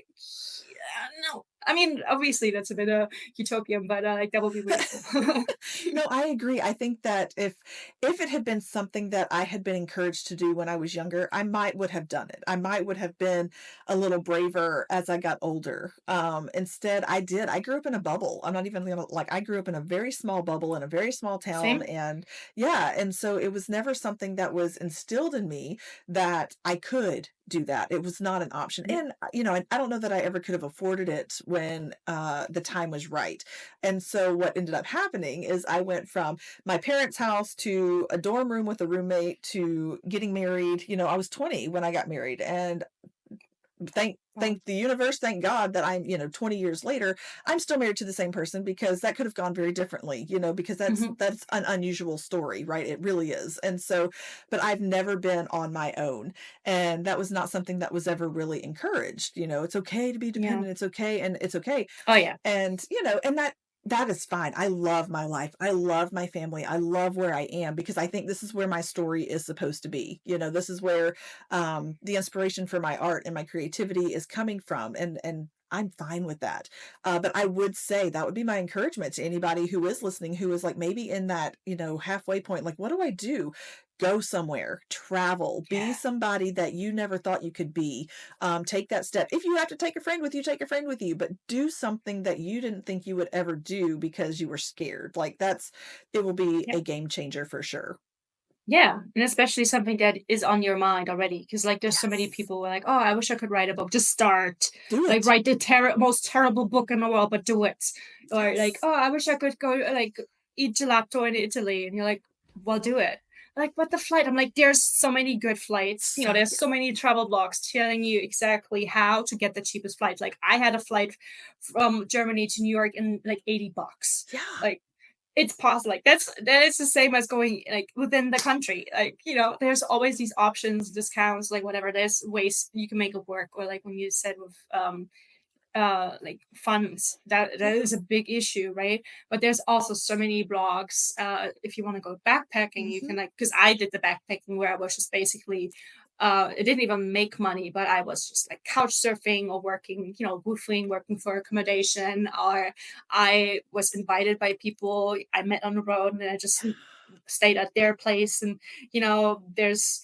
[SPEAKER 2] yeah, no. I mean, obviously that's a bit utopian, but like that would be really cool.
[SPEAKER 1] No, I agree. I think that if it had been something that I had been encouraged to do when I was younger, I might would have done it. I might would have been a little braver as I got older. Instead, I grew up in a bubble. I'm not even gonna like I grew up in a very small bubble in a very small town,
[SPEAKER 2] Same.
[SPEAKER 1] and yeah, and so it was never something that was instilled in me that I could do that. It was not an option.
[SPEAKER 2] Yeah.
[SPEAKER 1] And I don't know that I ever could have afforded it when the time was right. And so what ended up happening is I went from my parents' house to a dorm room with a roommate to getting married. I was 20 when I got married, and thank the universe, thank God that I'm, 20 years later, I'm still married to the same person, because that could have gone very differently, because
[SPEAKER 2] Hmm.
[SPEAKER 1] that's an unusual story, right? It really is. And so, but I've never been on my own, and that was not something that was ever really encouraged. It's okay to be
[SPEAKER 2] Yeah.
[SPEAKER 1] dependent. It's okay. And it's okay.
[SPEAKER 2] Oh yeah.
[SPEAKER 1] And, and that is fine. I love my life. I love my family. I love where I am, because I think this is where my story is supposed to be. This is where the inspiration for my art and my creativity is coming from. And I'm fine with that. But I would say that would be my encouragement to anybody who is listening, who is like maybe in that, halfway point, like, what do I do? Go somewhere, travel, be
[SPEAKER 2] Yeah.
[SPEAKER 1] somebody that you never thought you could be. Take that step. If you have to take a friend with you, take a friend with you, but do something that you didn't think you would ever do because you were scared. Like, it will be
[SPEAKER 2] Yeah.
[SPEAKER 1] a game changer for sure.
[SPEAKER 2] Yeah, and especially something that is on your mind already, because like there's so many
[SPEAKER 1] Yes.
[SPEAKER 2] people who are like, "Oh, I wish I could write a book." Just start,
[SPEAKER 1] Do
[SPEAKER 2] like
[SPEAKER 1] it.
[SPEAKER 2] write the most terrible book in the world, but do it. Or like,
[SPEAKER 1] Yes.
[SPEAKER 2] "Oh, I wish I could go like eat gelato in Italy," and you're like, "Well, do it." Like, but the flight, I'm like, there's so many good flights.
[SPEAKER 1] So
[SPEAKER 2] There's
[SPEAKER 1] yeah.
[SPEAKER 2] so many travel blogs telling you exactly how to get the cheapest flight. Like, I had a flight from Germany to New York in like $80.
[SPEAKER 1] Yeah.
[SPEAKER 2] Like, it's possible. Like that is the same as going like within the country. Like, there's always these options, discounts, like whatever. There's ways you can make it work. Or like when you said with like funds, that
[SPEAKER 1] Yeah.
[SPEAKER 2] is a big issue, right? But there's also so many blogs. If you want to go backpacking, you can,
[SPEAKER 1] Hmm.
[SPEAKER 2] like, because I did the backpacking where I was just basically it didn't even make money, but I was just like couch surfing or working, woofing, working for accommodation, or I was invited by people I met on the road and I just stayed at their place. And there's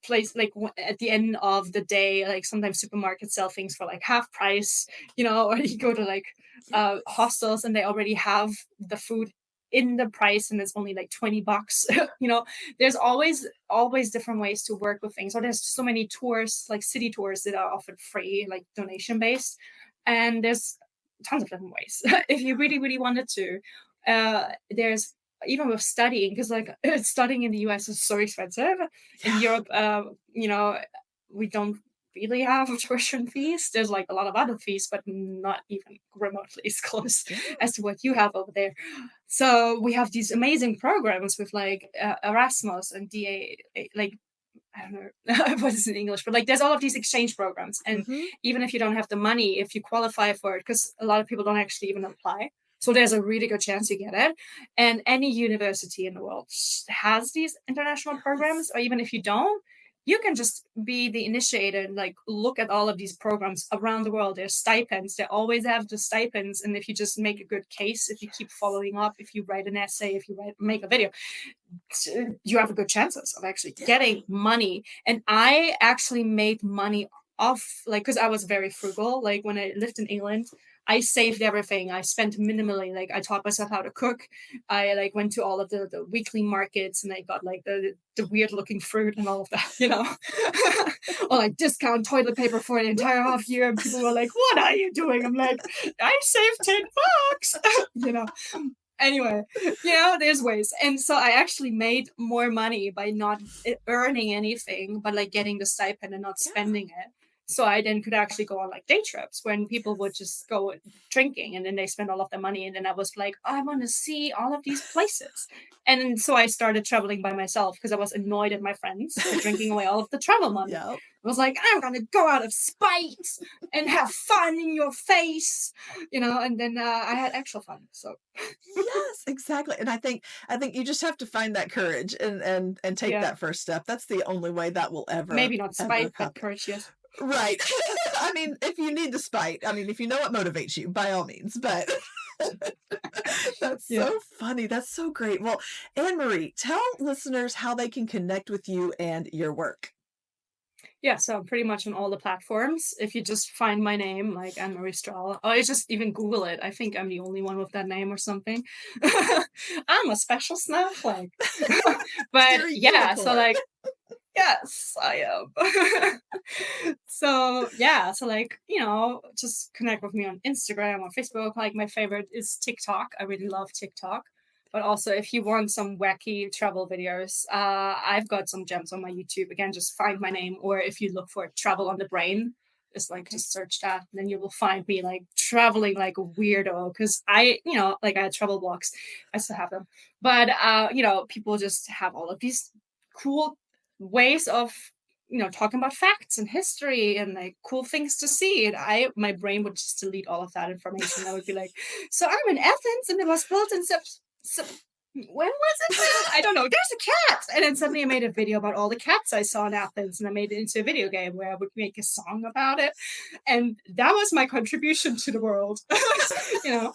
[SPEAKER 2] place like at the end of the day, like sometimes supermarkets sell things for like half price, or you go to like
[SPEAKER 1] Yes.
[SPEAKER 2] hostels and they already have the food in the price and it's only like $20. There's always different ways to work with things. Or there's so many tours, like city tours, that are offered free, like donation based. And there's tons of different ways if you really really wanted to. There's even with studying, because like studying in the US is so expensive. In
[SPEAKER 1] Yeah.
[SPEAKER 2] Europe, we don't really have tuition fees. There's like a lot of other fees, but not even remotely as close
[SPEAKER 1] Yeah.
[SPEAKER 2] as to what you have over there. So we have these amazing programs with like Erasmus and DA, like I don't know what is in English, but like there's all of these exchange programs. And
[SPEAKER 1] Hmm.
[SPEAKER 2] even if you don't have the money, if you qualify for it, because a lot of people don't actually even apply. So there's a really good chance you get it. And any university in the world has these international programs,
[SPEAKER 1] Yes.
[SPEAKER 2] or even if you don't, you can just be the initiator and like look at all of these programs around the world. There's stipends. They always have the stipends. And if you just make a good case, if you keep
[SPEAKER 1] Yes.
[SPEAKER 2] following up, if you write an essay, if you make a video, you have a good chances of actually
[SPEAKER 1] Yeah.
[SPEAKER 2] getting money. And I actually made money off, like, because I was very frugal. Like when I lived in England, I saved everything. I spent minimally. Like I taught myself how to cook. I like went to all of the weekly markets and I got like the weird looking fruit and all of that. Or like discount toilet paper for the entire half
[SPEAKER 1] Yes.
[SPEAKER 2] year. And people were like, "What are you doing?" I'm like, "I saved $10." Anyway, there's ways. And so I actually made more money by not earning anything, but like getting the stipend and not
[SPEAKER 1] Yeah.
[SPEAKER 2] spending it. So I then could actually go on like day trips when people would
[SPEAKER 1] Yes.
[SPEAKER 2] just go drinking and then they spend all of their money. And then I was like, I want to see all of these places. And so I started traveling by myself because I was annoyed at my friends for drinking away all of the travel money.
[SPEAKER 1] Yep.
[SPEAKER 2] I was like, I'm going to go out of spite and have fun in your face, and then I had actual fun. So
[SPEAKER 1] Yes, exactly. And I think you just have to find that courage and take
[SPEAKER 2] yeah.
[SPEAKER 1] that first step. That's the only way that will ever
[SPEAKER 2] Maybe not
[SPEAKER 1] ever
[SPEAKER 2] spite, but
[SPEAKER 1] happen.
[SPEAKER 2] courage, yes.
[SPEAKER 1] Right. I mean, if you need the spite, I mean, if you know what motivates you, by all means. But that's
[SPEAKER 2] Yeah.
[SPEAKER 1] so funny. That's so great. Well, Anne Marie, tell listeners how they can connect with you and your work.
[SPEAKER 2] Yeah, so pretty much on all the platforms. If you just find my name, like Annemarie Strehl, or you just even Google it. I think I'm the only one with that name or something. I'm a special snowflake. But
[SPEAKER 1] You're a
[SPEAKER 2] yeah, so
[SPEAKER 1] unicorn.
[SPEAKER 2] like, yes, I am. So yeah, so like, just connect with me on Instagram or Facebook. Like my favorite is TikTok. I really love TikTok. But also if you want some wacky travel videos, I've got some gems on my YouTube. Again, just find my name, or if you look for Travel on the Brain, It's like,
[SPEAKER 1] Okay.
[SPEAKER 2] just search that, and then you will find me like traveling like a weirdo because like I had travel blogs. I still have them. But people just have all of these cool ways of talking about facts and history and like cool things to see. And my brain would just delete all of that information. I would be like, so I'm in Athens and it was built in when was it built? I don't know. There's a cat. And then suddenly I made a video about all the cats I saw in Athens and I made it into a video game where I would make a song about it. And that was my contribution to the world. you know,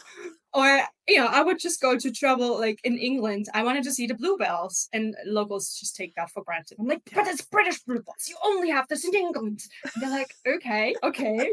[SPEAKER 2] or I would just go to travel like in England. I wanted to see the bluebells, and locals just take that for granted. I'm like, but it's British bluebells. You only have this in England. And they're like, okay,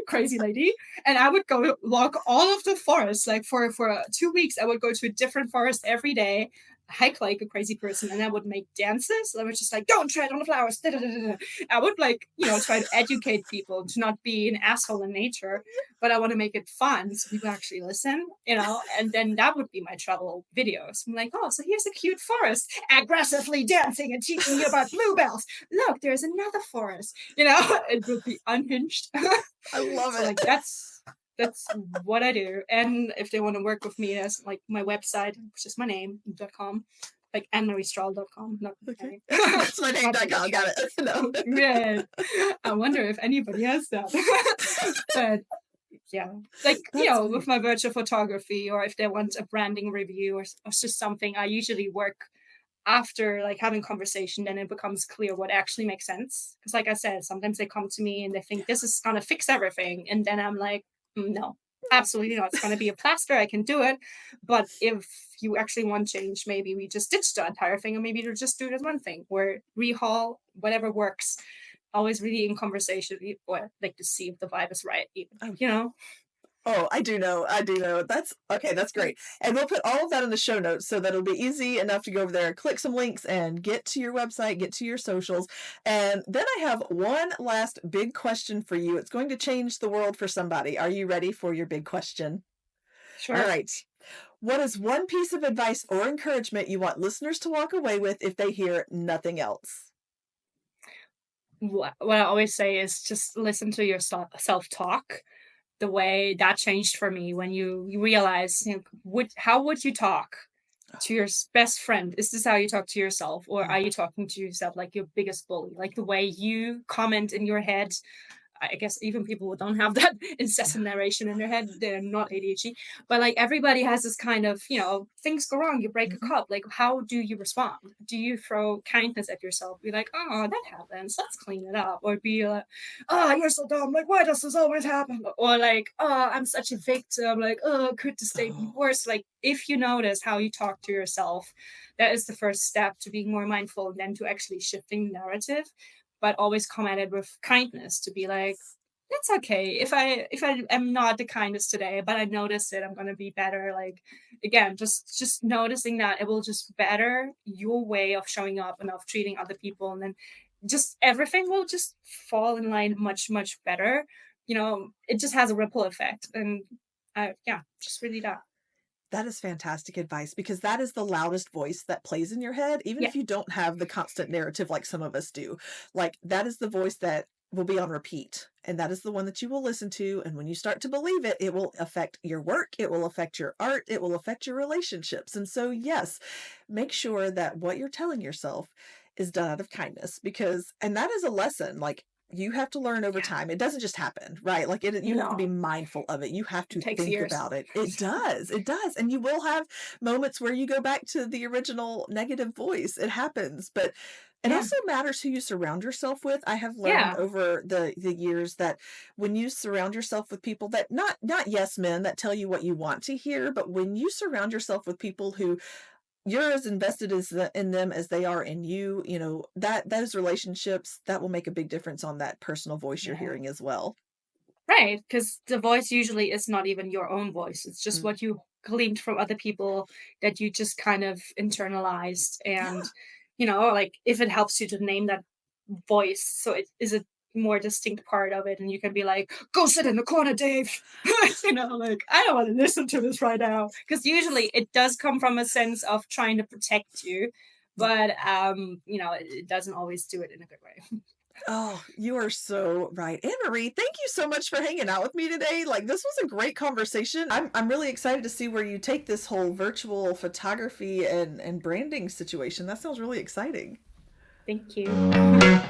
[SPEAKER 2] crazy lady. And I would go walk all of the forest. Like for 2 weeks, I would go to a different forest every day, hike like a crazy person, and I would make dances. I was just like, don't tread on the flowers. Da, da, da, da. I would like, try to educate people to not be an asshole in nature, but I want to make it fun so people actually listen, and then that would be my travel videos. I'm like, oh, so here's a cute forest, aggressively dancing and teaching you about bluebells. Look, there's another forest, it would be unhinged.
[SPEAKER 1] I love
[SPEAKER 2] So
[SPEAKER 1] it.
[SPEAKER 2] like that's what I do. And if they want to work with me, as like my website, which is my name.com, like AnnemarieStrehl.com. Not
[SPEAKER 1] Okay.
[SPEAKER 2] okay.
[SPEAKER 1] That's my name.com. Got it. No.
[SPEAKER 2] Yeah. I wonder if anybody has that. But yeah, like,
[SPEAKER 1] That's
[SPEAKER 2] with
[SPEAKER 1] great.
[SPEAKER 2] my virtual photography, or if they want a branding review or just something, I usually work after like having conversation, then it becomes clear what actually makes sense. Because like I said, sometimes they come to me and they think this is gonna fix everything. And then I'm like, no, absolutely not. It's gonna be a plaster, I can do it. But if you actually want change, maybe we just ditch the entire thing, or maybe you just do it as one thing, or rehaul whatever works. Always really in conversation, or like to see if the vibe is right, even,
[SPEAKER 1] Oh, Oh, I do know. I do know. That's okay. That's great. And we'll put all of that in the show notes so that it'll be easy enough to go over there, click some links, and get to your website, get to your socials. And then I have one last big question for you. It's going to change the world for somebody. Are you ready for your big question? All
[SPEAKER 2] Sure.
[SPEAKER 1] right. What is one piece of advice or encouragement you want listeners to walk away with if they hear nothing else?
[SPEAKER 2] What I always say is just listen to your self talk. The way that changed for me when you realize, how would you talk to your best friend? Is this how you talk to yourself, or are you talking to yourself like your biggest bully? Like the way you comment in your head, I guess even people who don't have that incessant narration in their head, they're not ADHD. But like everybody has this kind of, things go wrong, you break a
[SPEAKER 1] Mhm.
[SPEAKER 2] cup. Like, how do you respond? Do you throw kindness at yourself? Be like, oh, that happens. Let's clean it up. Or be like, oh, you're so dumb. Like, why does this always happen? Or like, oh, I'm such a victim. Like, oh, could this day be
[SPEAKER 1] Oh,
[SPEAKER 2] worse? Like, if you notice how you talk to yourself, that is the first step to being more mindful and then to actually shifting the narrative, but always come at it with kindness, to be like, it's okay if I am not the kindest today, but I notice it, I'm gonna be better. Like, again, just noticing that it will just better your way of showing up and of treating other people, and then just everything will just fall in line much, much better. It just has a ripple effect. And yeah, just really that.
[SPEAKER 1] that is fantastic advice because that is the loudest voice that plays in your head, even
[SPEAKER 2] Yeah.
[SPEAKER 1] if you don't have the constant narrative like some of us do. Like, that is the voice that will be on repeat. And that is the one that you will listen to. And when you start to believe it, it will affect your work, it will affect your art, it will affect your relationships. And so, yes, make sure that what you're telling yourself is done out of kindness and that is a lesson. Like, you have to learn over
[SPEAKER 2] Yeah.
[SPEAKER 1] time. It doesn't just happen, right? Like, you have to be
[SPEAKER 2] No,
[SPEAKER 1] mindful of it. You have
[SPEAKER 2] it
[SPEAKER 1] to
[SPEAKER 2] takes
[SPEAKER 1] think
[SPEAKER 2] years.
[SPEAKER 1] about it. It does. It does. And you will have moments where you go back to the original negative voice. It happens. But it
[SPEAKER 2] Yeah.
[SPEAKER 1] also matters who you surround yourself with. I have learned
[SPEAKER 2] Yeah.
[SPEAKER 1] over the years that when you surround yourself with people that not yes men that tell you what you want to hear, but when you surround yourself with people who you're as invested in them as they are in you, that those relationships, that will make a big difference on that personal voice you're
[SPEAKER 2] Yeah.
[SPEAKER 1] hearing as well.
[SPEAKER 2] Right, because the voice usually is not even your own voice. It's just
[SPEAKER 1] Mm.
[SPEAKER 2] what you gleaned from other people that you just kind of internalized. And,
[SPEAKER 1] Yeah.
[SPEAKER 2] like if it helps you to name that voice, so it is a more distinct part of it, and you can be like, go sit in the corner, Dave. Like, I don't want to listen to this right now. Because usually it does come from a sense of trying to protect you,
[SPEAKER 1] Yeah.
[SPEAKER 2] but it doesn't always do it in a good way.
[SPEAKER 1] Oh, you are so right. Annemarie, thank you so much for hanging out with me today. Like, this was a great conversation. I'm really excited to see where you take this whole virtual photography and branding situation. That sounds really exciting.
[SPEAKER 2] Thank you.